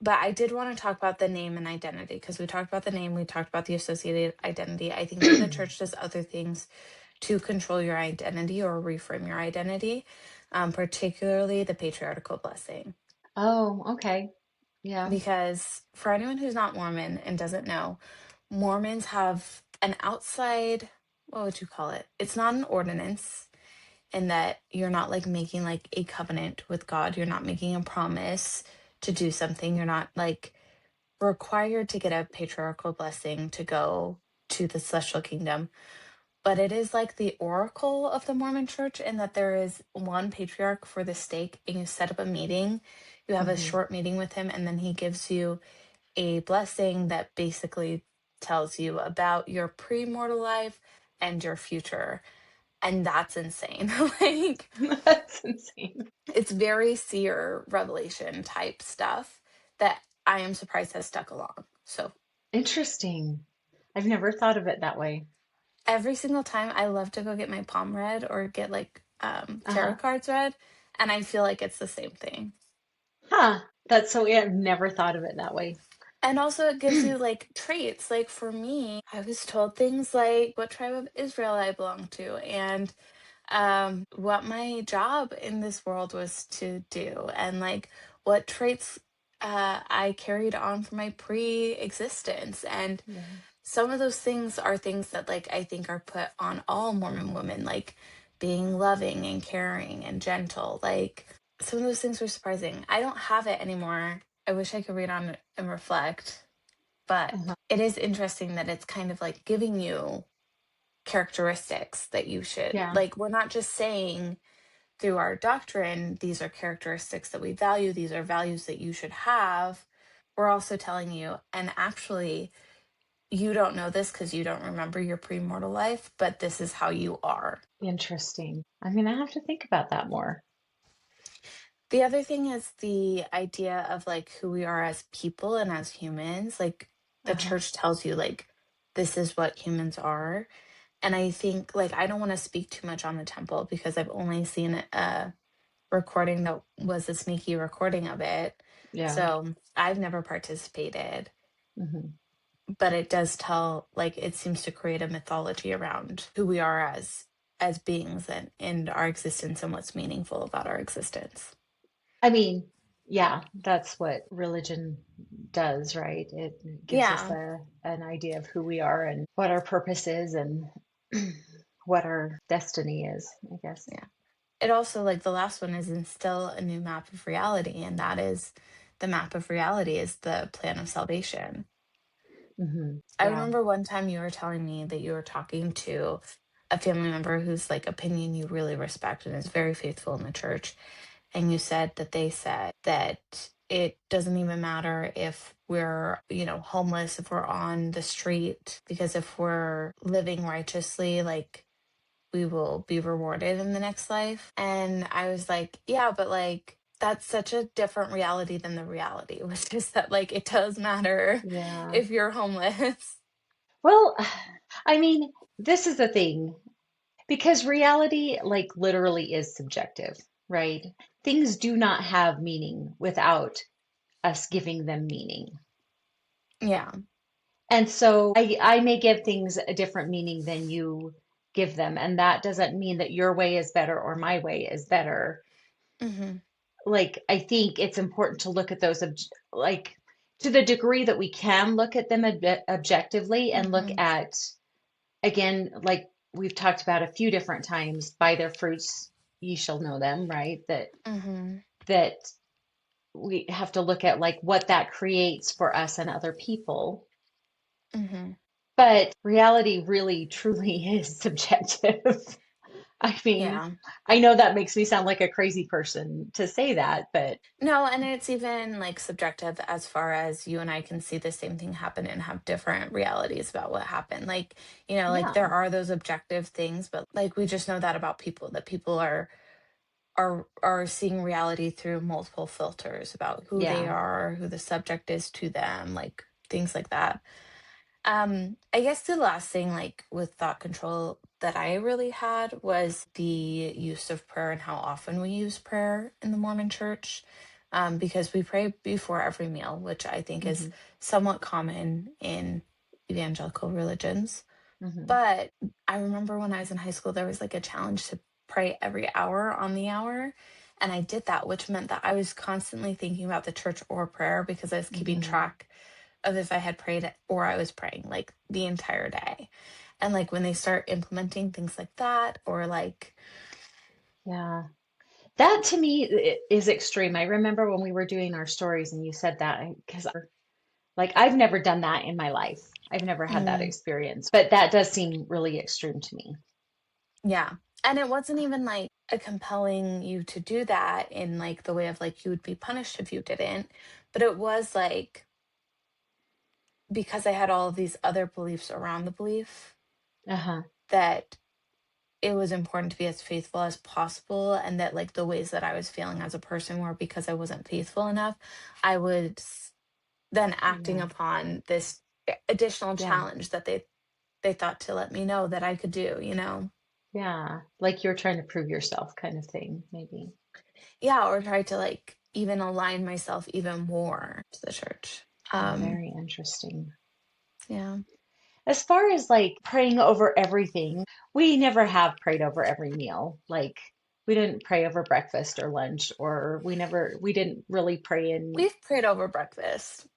But I did want to talk about the name and identity because we talked about the name, we talked about the associated identity. I think that the church does other things to control your identity or reframe your identity, particularly the patriarchal blessing. oh, okay. Yeah. Because for anyone who's not Mormon and doesn't know, Mormons have an outside, what would you call it? It's not an ordinance in that you're not like making like a covenant with God. You're not making a promise to do something. You're not like required to get a patriarchal blessing to go to the celestial kingdom. But it is like the oracle of the Mormon church in that there is one patriarch for the stake, and you set up a meeting. You have a Hmm. short meeting with him, and then he gives you a blessing that basically tells you about your pre-mortal life and your future. And that's insane. Like That's insane. it's very seer revelation type stuff that I am surprised has stuck along. So Interesting. I've never thought of it that way. every single time I love to go get my palm read or get like tarot Uh-huh. cards read, and I feel like it's the same thing. Huh. That's so, yeah, I've never thought of it that way. And also it gives you like traits. Like for me, I was told things like what tribe of Israel I belong to and what my job in this world was to do and like what traits I carried on from my pre-existence. And Yeah. some of those things are things that like I think are put on all Mormon women, like being loving and caring and gentle. Like some of those things were surprising. I don't have it anymore. I wish I could read on it and reflect, but Uh-huh. it is interesting that it's kind of like giving you characteristics that you should Yeah. like. We're not just saying through our doctrine, these are characteristics that we value, these are values that you should have, we're also telling you, and actually, you don't know this because you don't remember your premortal life, but this is how you are. Interesting. I'm gonna have to think about that more. The other thing is the idea of like who we are as people and as humans. Like the Uh-huh. church tells you, like, this is what humans are. And I think, like, I don't want to speak too much on the temple because I've only seen a recording that was a sneaky recording of it. Yeah. So I've never participated, Hmm. but it does tell, like, it seems to create a mythology around who we are as beings and our existence and what's meaningful about our existence. I mean, yeah, that's what religion does, right? It gives us Yeah. an idea of who we are and what our purpose is and what our destiny is, I guess. Yeah. It also, like, the last one is instill a new map of reality, and that is the map of reality is the plan of salvation. I Yeah. remember one time you were telling me that you were talking to a family member whose like opinion you really respect and is very faithful in the church. And you said that they said that it doesn't even matter if we're, homeless, if we're on the street, because if we're living righteously, like we will be rewarded in the next life. And I was like, yeah, but like that's such a different reality than the reality, which is that like it does matter Yeah. if you're homeless. Well, I mean, this is the thing because reality, like, literally is subjective, right? Things do not have meaning without us giving them meaning. Yeah. And so I may give things a different meaning than you give them. And that doesn't mean that your way is better or my way is better. Hmm. Like, I think it's important to look at those, like, to the degree that we can look at them objectively and look Hmm. at, again, like we've talked about a few different times, by their fruits ye shall know them, right? Hmm. That we have to look at like what that creates for us and other people. Hmm. But reality really truly is subjective. I mean, Yeah. I know that makes me sound like a crazy person to say that, but No, and it's even like subjective as far as you and I can see the same thing happen and have different realities about what happened. Like, like there yeah, are those objective things, but like we just know that about people, that people are seeing reality through multiple filters about who they yeah. are, who the subject is to them, like things like that. I guess the last thing, like with thought control, that I really had was the use of prayer and how often we use prayer in the Mormon church. Because we pray before every meal, which I think is Hmm. somewhat common in evangelical religions. Hmm. But I remember when I was in high school, there was like a challenge to pray every hour on the hour. And I did that, which meant that I was constantly thinking about the church or prayer because I was keeping Hmm. track of if I had prayed or I was praying like the entire day. And like when they start implementing things like that, or like, Yeah. That to me is extreme. I remember when we were doing our stories and you said that because like I've never done that in my life. I've never had that mm, experience, but that does seem really extreme to me. yeah. And it wasn't even like a compelling you to do that in like the way of like you would be punished if you didn't, but it was like because I had all of these other beliefs around the belief Uh-huh. that it was important to be as faithful as possible, and that like the ways that I was feeling as a person were because I wasn't faithful enough. I would then acting Yeah. upon this additional Yeah. challenge that they thought to let me know that I could do. Yeah. Like you're trying to prove yourself kind of thing, maybe. Yeah, or try to like even align myself even more to the church. Very interesting. Yeah. As far as like praying over everything, we never have prayed over every meal. Like we didn't pray over breakfast or lunch, or we didn't really pray in. We've prayed over breakfast.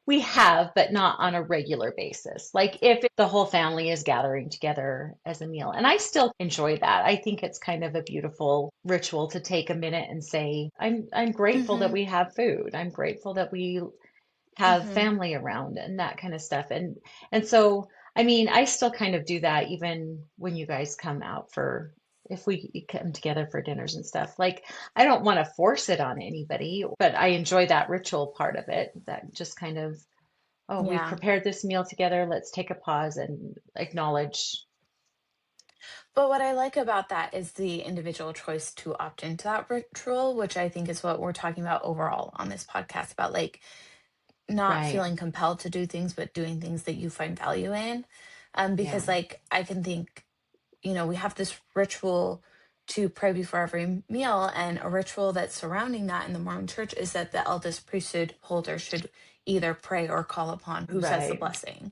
We have, but not on a regular basis. Like if the whole family is gathering together as a meal. And I still enjoy that. I think it's kind of a beautiful ritual to take a minute and say, I'm grateful that Mhm. we have food. I'm grateful that we have Mhm. family around and that kind of stuff. And so I mean, I still kind of do that even when you guys come out for if we come together for dinners and stuff. Like, I don't want to force it on anybody, but I enjoy that ritual part of it. That just kind of, oh, we've Yeah. prepared this meal together. Let's take a pause and acknowledge. But what I like about that is the individual choice to opt into that ritual, which I think is what we're talking about overall on this podcast about like not Right. feeling compelled to do things, but doing things that you find value in. Yeah. Because like I can think, we have this ritual to pray before every meal, and a ritual that's surrounding that in the Mormon church is that the eldest priesthood holder should either pray or call upon who says the Right. blessing.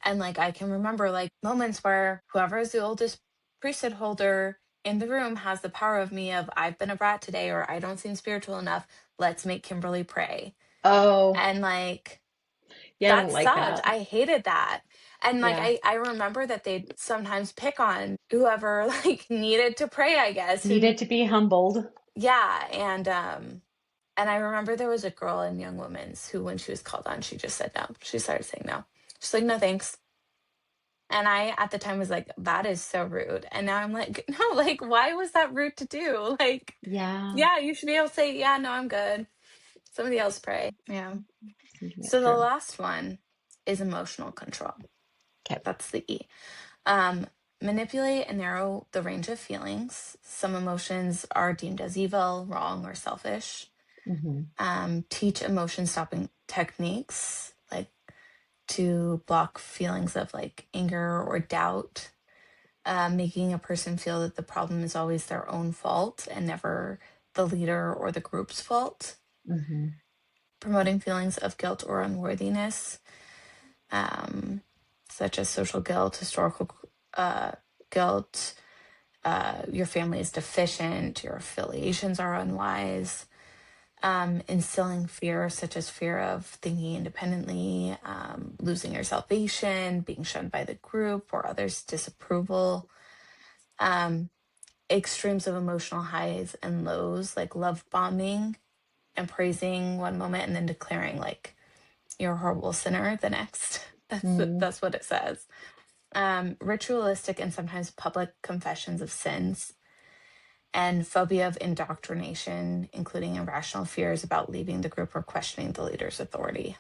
And like I can remember like moments where whoever is the oldest priesthood holder in the room has the power of me of I've been a brat today or I don't seem spiritual enough. Let's make Kimberly pray. Oh, And like yeah, I that don't like sucked. that. I hated that. And like Yeah. I remember that they'd sometimes pick on whoever like needed to pray, I guess. And Needed to be humbled. yeah, and I remember there was a girl in Young Women's who when she was called on, she just said no. She started saying no. She's like, no thanks. And I at the time was like, that is so rude. And now I'm like, no, like why was that rude to do? Like, Yeah. yeah, you should be able to say, yeah, no, I'm good. Somebody else pray. Yeah. Thinking it So the through. last one is emotional control. Okay. That's the E. Um, Manipulate and narrow the range of feelings. Some emotions are deemed as evil, wrong, or selfish. Hmm. Teach emotion stopping techniques, like to block feelings of like anger or doubt, making a person feel that the problem is always their own fault and never the leader or the group's fault. Hmm. Promoting feelings of guilt or unworthiness, um, such as social guilt, historical guilt, your family is deficient, your affiliations are unwise, instilling fear, such as fear of thinking independently, losing your salvation, being shunned by the group or others' disapproval, um, extremes of emotional highs and lows, like love bombing and praising one moment and then declaring like you're a horrible sinner the next. Mm. That's what it says. Ritualistic and sometimes public confessions of sins, and phobia of indoctrination, including irrational fears about leaving the group or questioning the leader's authority.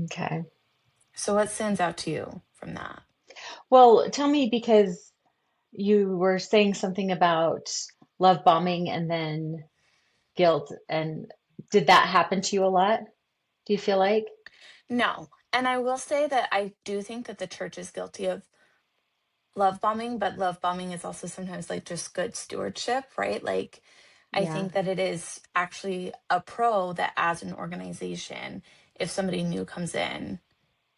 Okay. So, what stands out to you from that? Well, tell me because you were saying something about love bombing and then guilt. And did that happen to you a lot? Do you feel like? No. And I will say that I do think that the church is guilty of love bombing, but love bombing is also sometimes like just good stewardship, right? Like, I Yeah. think that it is actually a pro that as an organization, if somebody new comes in,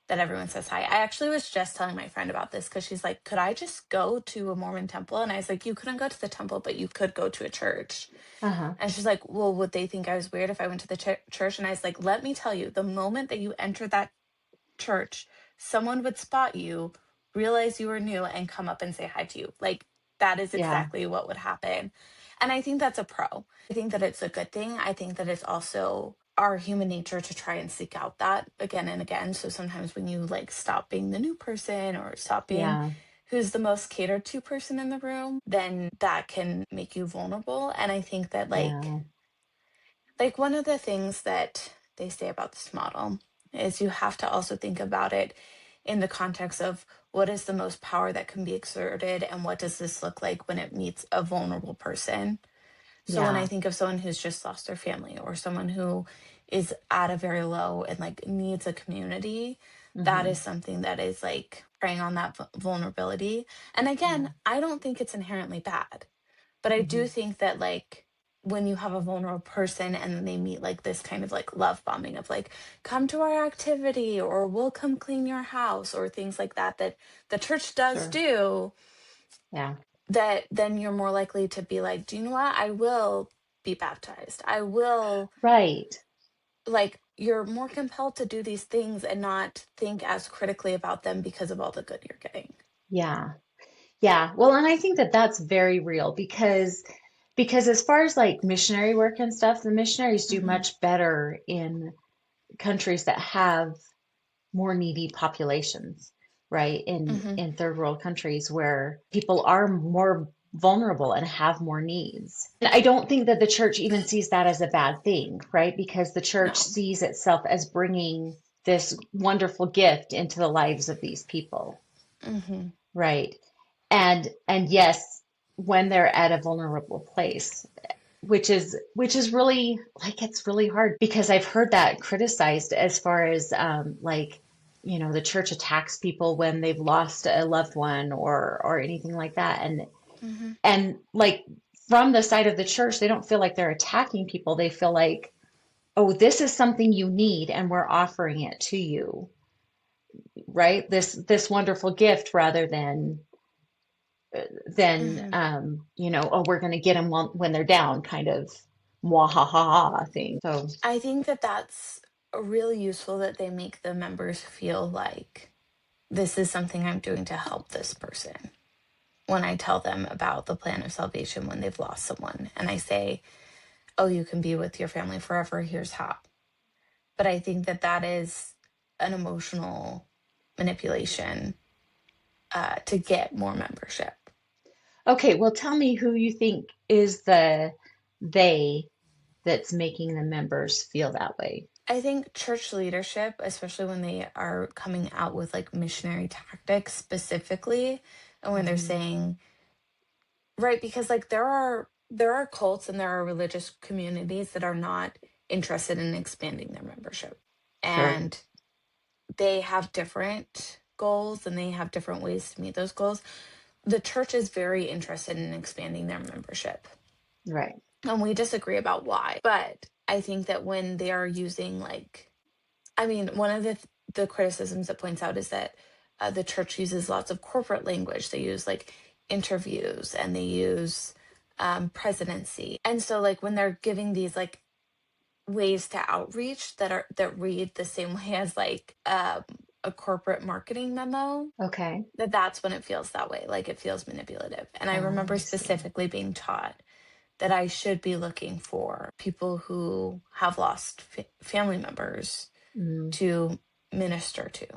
that everyone says hi. I actually was just telling my friend about this because she's like, could I just go to a Mormon temple? And I was like, you couldn't go to the temple, but you could go to a church. Uh-huh. And she's like, well, would they think I was weird if I went to the church? And I was like, let me tell you, the moment that you enter that church, someone would spot you, realize you were new, and come up and say hi to you. Like, that is Yeah. exactly what would happen. And I think that's a pro. I think that it's a good thing. I think that it's also our human nature to try and seek out that again and again. So sometimes when you like stop being the new person or stop being Yeah. who's the most catered to person in the room, then that can make you vulnerable. And I think that Yeah. like one of the things that they say about this model is you have to also think about it in the context of what is the most power that can be exerted and what does this look like when it meets a vulnerable person. So when I Yeah. think of someone who's just lost their family or someone who is at a very low and like needs a community, that Hmm. is something that is like preying on that vulnerability. And again, Yeah. I don't think it's inherently bad. But I do Hmm. think that like when you have a vulnerable person and then they meet like this kind of like love bombing of like come to our activity or we'll come clean your house or things like that that the church does Sure. do, Yeah. that then you're more likely to be like, do you know what, I will be baptized, I will, Right. like you're more compelled to do these things and not think as critically about them because of all the good you're getting. Yeah. Yeah. Well, and I think that that's very real because as far as like missionary work and stuff, the missionaries do Hmm. much better in countries that have more needy populations, right? In Hmm. third world countries where people are more vulnerable and have more needs. And I don't think that the church even sees that as a bad thing, right? Because the church No. sees itself as bringing this wonderful gift into the lives of these people, Hmm. right? And yes, when they're at a vulnerable place, which is really like it's really hard because I've heard that criticized as far as like the church attacks people when they've lost a loved one or anything like that, Hmm. and like from the side of the church they don't feel like they're attacking people. They feel like, oh, this is something you need and we're offering it to you, right? This wonderful gift rather than Hmm. oh, we're going to get them when they're down kind of mwahaha thing. So I think that that's really useful that they make the members feel like this is something I'm doing to help this person. When I tell them about the plan of salvation when they've lost someone, and I say, oh, you can be with your family forever, here's how. But I think that that is an emotional manipulation to get more membership. okay, well, tell me who you think is the they that's making the members feel that way. I think church leadership, especially when they are coming out with like missionary tactics specifically, and when they're Mhm. saying, right, because like there are cults and there are religious communities that are not interested in expanding their membership. Sure. And they have different goals and they have different ways to meet those goals. The church is very interested in expanding their membership. Right. And we disagree about why. But I think that when they are using like, I mean, one of the criticisms that points out is that the church uses lots of corporate language. They use like interviews and they use presidency. And so like when they're giving these like ways to outreach that read the same way as like a corporate marketing memo, Okay. that's when it feels that way, like it feels manipulative. And I Oh, remember I see. specifically being taught that I should be looking for people who have lost family members Mm. to minister to.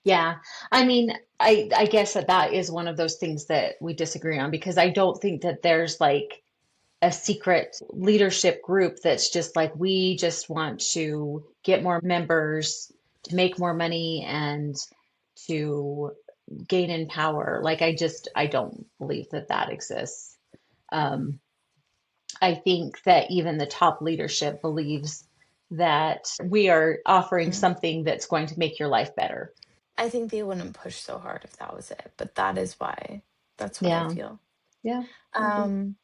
Yeah. I mean, I guess that is one of those things that we disagree on because I don't think that there's like a secret leadership group that's just like, we just want to get more members to make more money and to gain in power. Like, I don't believe that that exists. Um, I think that even the top leadership believes that we are offering Mhm. something that's going to make your life better. I think they wouldn't push so hard if that was it, but that's what I Yeah. feel. Yeah. I agree. Um,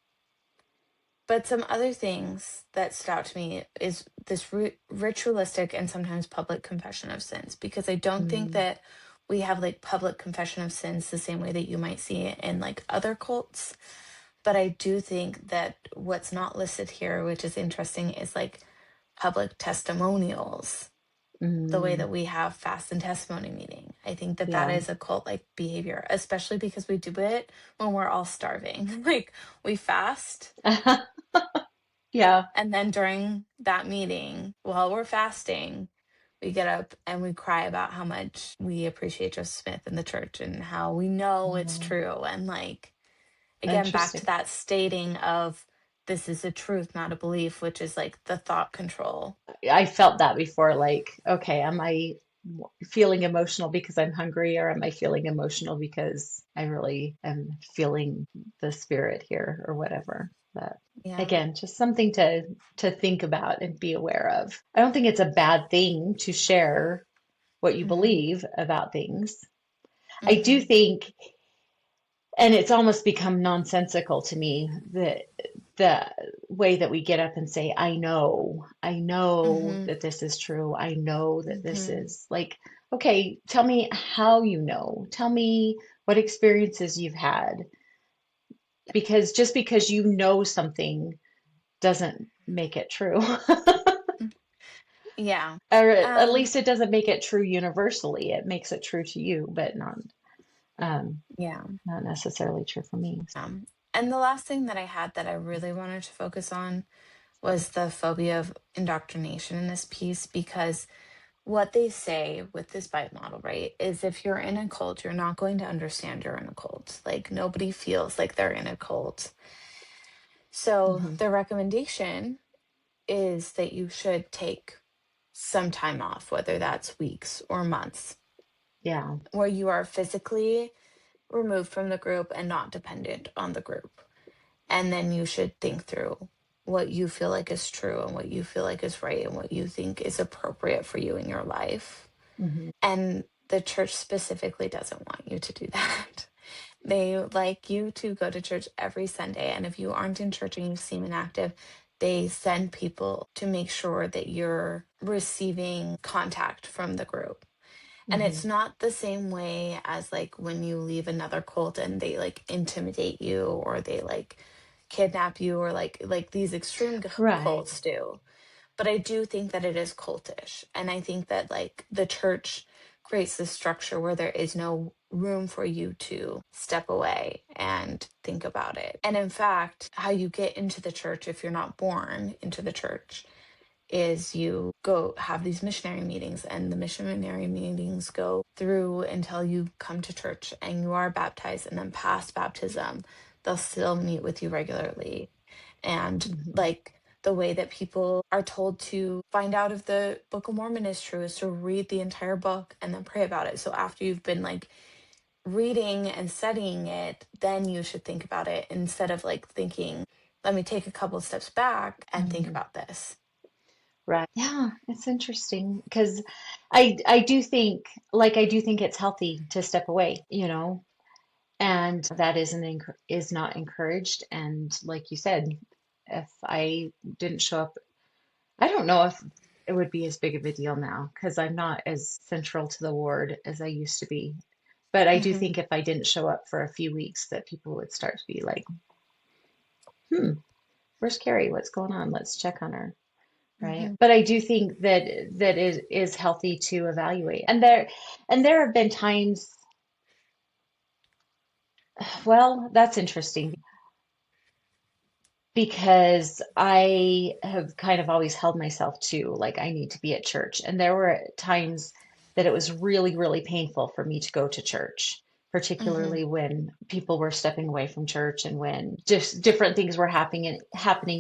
but some other things that stood out to me is this ritualistic and sometimes public confession of sins, because I don't think Mm, that we have like public confession of sins the same way that you might see it in like other cults. But I do think that what's not listed here, which is interesting, is like public testimonials, the way mm, that we have fast and testimony meeting. I think that that yeah. is a cult like behavior, especially because we do it when we're all starving. Like we fast, Yeah. and then during that meeting, while we're fasting, we get up and we cry about how much we appreciate Joseph Smith and the church and how we know it's Mm, true. And like, again, back to interesting. that stating of this is a truth, not a belief, which is like the thought control. I felt that before. Like, okay, am I feeling emotional because I'm hungry, or am I feeling emotional because I really am feeling the spirit here, or whatever? But Yeah. again, just something to think about and be aware of. I don't think it's a bad thing to share what you Hmm. believe about things. I do Hmm. think, and it's almost become nonsensical to me, that the way that we get up and say, I know Hmm. that this is true. I know that this Hmm. is like, okay, tell me how you know. Tell me what experiences you've had. Because just because you know something doesn't make it true. Yeah. Or at Um, least it doesn't make it true universally. It makes it true to you, but um, yeah. not necessarily true for me. And the last thing that I had that I really wanted to focus on was the phobia of indoctrination in this piece, because what they say with this bite model, right, is if you're in a cult, you're not going to understand you're in a cult. Like nobody feels like they're in a cult. So Hmm. the recommendation is that you should take some time off, whether that's weeks or months, Yeah. where you are physically removed from the group and not dependent on the group. And then you should think through what you feel like is true and what you feel like is right and what you think is appropriate for you in your life. Hmm. And the church specifically doesn't want you to do that. They like you to go to church every Sunday. And if you aren't in church and you seem inactive, they send people to make sure that you're receiving contact from the group. And Hmm. it's not the same way as like when you leave another cult and they like intimidate you or they like kidnap you or like these extreme Right. cults do. But I do think that it is cultish. And I think that like the church creates this structure where there is no room for you to step away and think about it. And in fact, how you get into the church if you're not born into the church is you go have these missionary meetings, and the missionary meetings go through until you come to church and you are baptized, and then past baptism they'll still meet with you regularly. And Hmm. like the way that people are told to find out if the Book of Mormon is true is to read the entire book and then pray about it. So after you've been like reading and studying it, then you should think about it instead of like thinking, let me take a couple steps back and think Hmm. about this. Right. Yeah, it's interesting because I do think I do think it's healthy to step away, and that is not encouraged. And like you said, if I didn't show up, I don't know if it would be as big of a deal now because I'm not as central to the ward as I used to be. But I do Hmm. think if I didn't show up for a few weeks, that people would start to be like, "Hmm, where's Kari? What's going on? Let's check on her." Right. Hmm. But I do think that it is healthy to evaluate. And there have been times, well, that's interesting because I have kind of always held myself to like I need to be at church. And there were times that it was really, really painful for me to go to church, Hmm. particularly when people were stepping away from church and when just different things were happening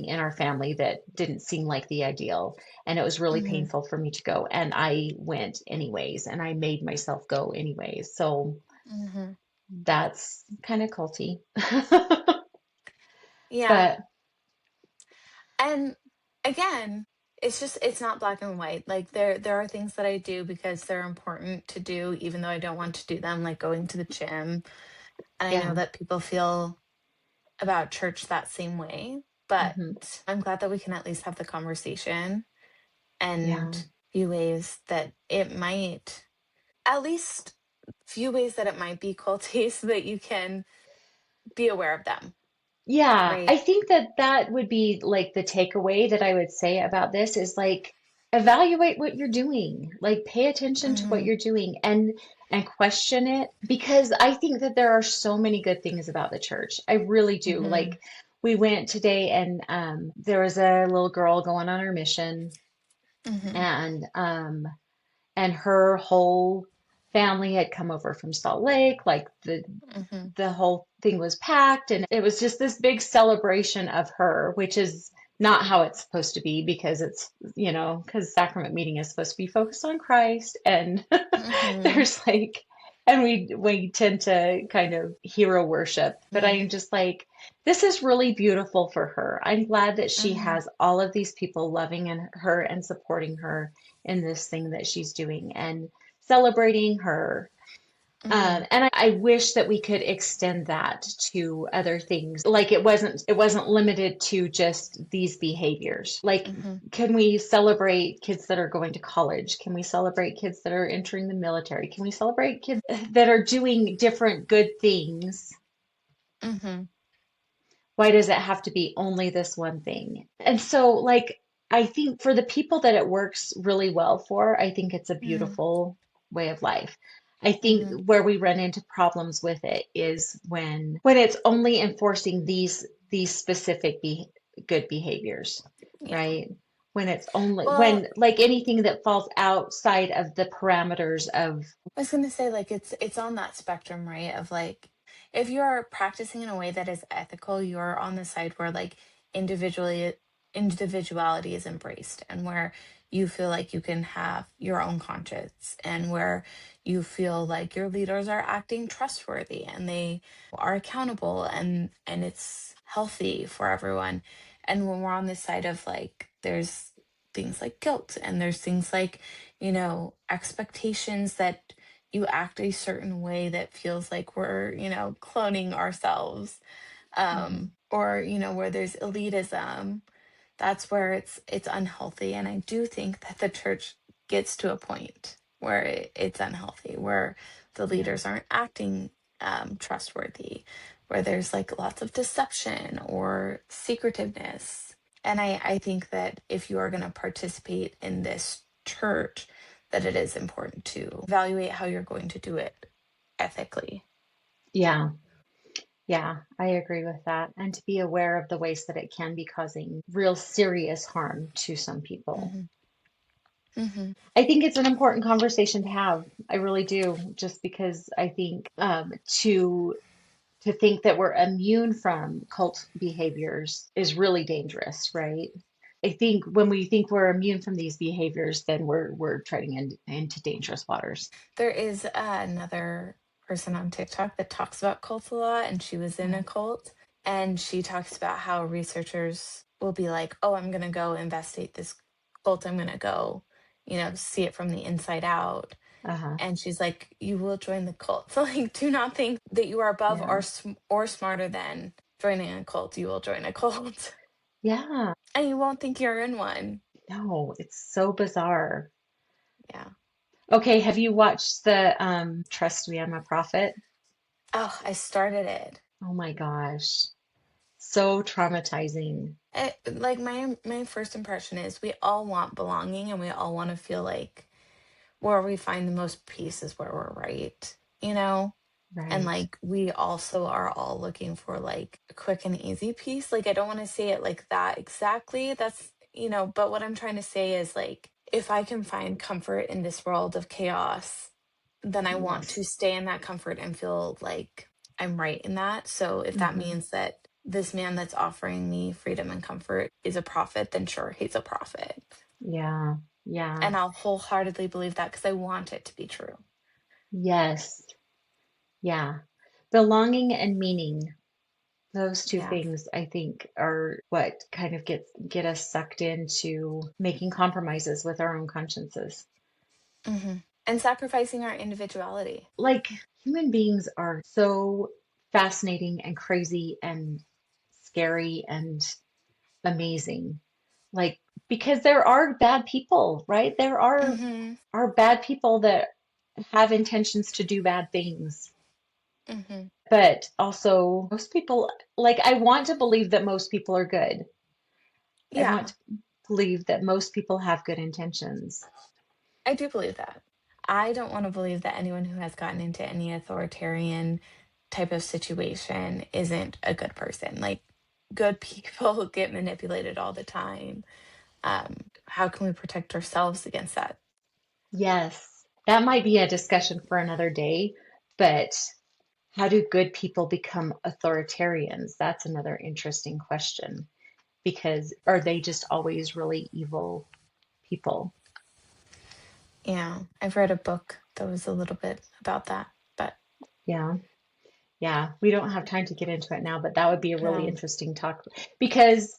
in our family that didn't seem like the ideal. And it was really Hmm. painful for me to go. And I went anyways, and I made myself go anyways. So Hmm. that's kind of culty. Yeah. But And again, it's not black and white. Like there are things that I do because they're important to do, even though I don't want to do them, like going to the gym. And I know yeah. that people feel about church that same way. But Hmm. I'm glad that we can at least have the conversation and Yeah. few ways that it might, at least few ways that it might be culty so that you can be aware of them, Yeah, I right? think that that would be like the takeaway that I would say about this is like evaluate what you're doing. Like pay attention to what Hmm. you're doing and question it because I think that there are so many good things about the church. I really do. Hmm. Like we went today and there was a little girl going on her mission Hmm. and her whole family had come over from Salt Lake. Like Hmm. the whole thing was packed and it was just this big celebration of her, which is not how it's supposed to be because because sacrament meeting is supposed to be focused on Christ and Hmm. there's like and we tend to kind of hero worship, but Hmm. I'm just like this is really beautiful for her. I'm glad that she Hmm. has all of these people loving her and supporting her in this thing that she's doing and celebrating her Hmm. and I wish that we could extend that to other things. Like it wasn't limited to just these behaviors. Like, Hmm. can we celebrate kids that are going to college? Can we celebrate kids that are entering the military? Can we celebrate kids that are doing different good things? Hmm. Why does it have to be only this one thing? And so, like, I think for the people that it works really well for, I think it's a Hmm. beautiful way of life. I think Hmm. where we run into problems with it is when it's only enforcing these specific good behaviors, Yeah. right? when it's only Well, when like anything that falls outside of the parameters of I was gonna say like it's on that spectrum, right? Of like if you're practicing in a way that is ethical, you're on the side where like individually individuality is embraced and where you feel like you can have your own conscience and where you feel like your leaders are acting trustworthy and they are accountable and it's healthy for everyone. And when we're on this side of like there's things like guilt and there's things like, expectations that you act a certain way that feels like we're, cloning ourselves, Mhm. or where there's elitism. That's where it's unhealthy, and I do think that the church gets to a point where it's unhealthy, where the Yeah. leaders aren't acting trustworthy, where there's like lots of deception or secretiveness. And I think that if you are going to participate in this church, that it is important to evaluate how you're going to do it ethically. Yeah. Yeah, I agree with that. And to be aware of the ways that it can be causing real serious harm to some people. Hmm. Hmm. I think it's an important conversation to have. I really do, just because I think to think that we're immune from cult behaviors is really dangerous, right? I think when we think we're immune from these behaviors, then we're treading into dangerous waters. There is another person on TikTok that talks about cults a lot, and she was in a Oh, cult. And she talks about how researchers will be like, oh, I'm going to go investigate this cult. I'm going to go, see it from the inside out. uh-huh. And she's like, you will join the cult. So, like, do not think that you are above Yeah. or smarter than joining a cult. You will join a cult. Yeah. And you won't think you're in one. No, it's so bizarre. Yeah. Okay, have you watched the Trust Me, I'm a Prophet? Oh, I started it. Oh my gosh. So traumatizing. Like my first impression is we all want belonging and we all want to feel like where we find the most peace is where we're right, and Right. like we also are all looking for like a quick and easy peace. Like I don't want to say it like that exactly. That's, but what I'm trying to say is like if I can find comfort in this world of chaos, then I want to Yes. stay in that comfort and feel like I'm right in that. So if that Hmm. means that this man that's offering me freedom and comfort is a prophet, then sure, he's a prophet. Yeah. Yeah. And I'll wholeheartedly believe that because I want it to be true. Yes. Yeah. Belonging and meaning. Those two Yeah. things, I think, are what kind of get us sucked into making compromises with our own consciences. Hmm. And sacrificing our individuality. Like human beings are so fascinating and crazy and scary and amazing. Like because there are bad people, right? There Hmm. are bad people that have intentions to do bad things. Hmm. But also most people, like I want to believe that most people are good. I want Yeah, to believe that most people have good intentions. I do believe that. I don't want to believe that anyone who has gotten into any authoritarian type of situation isn't a good person. Like, good people get manipulated all the time. How can we protect ourselves against that? Yes, that might be a discussion for another day, but how do good people become authoritarians? That's another interesting question because are they just always really evil people? Yeah, I've read a book that was a little bit about that, but Yeah. Yeah, we don't have time to get into it now, but that would be a really no. interesting talk because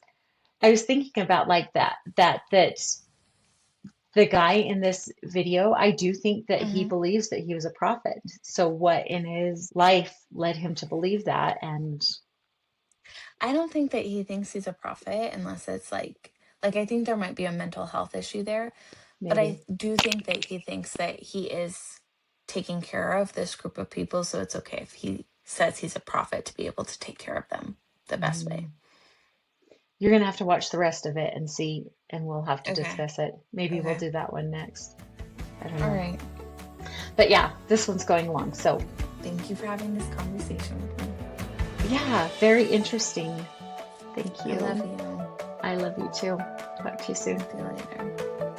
I was thinking about like that the guy in this video, I do think that he Hmm. believes that he was a prophet. So what in his life led him to believe that? And I don't think that he thinks he's a prophet unless it's like I think there might be a mental health issue there, but I maybe. do think that he thinks that he is taking care of this group of people, so it's okay if he says he's a prophet to be able to take care of them the best way. Mm. You're gonna have to watch the rest of it and see, and we'll have to Okay. discuss it. Maybe we'll Okay. do that one next. I don't All know. right. But yeah, this one's going long. So Thank you for having this conversation with me. yeah, very interesting. Thank I love you. you. I love you too. Talk to you soon. See you later.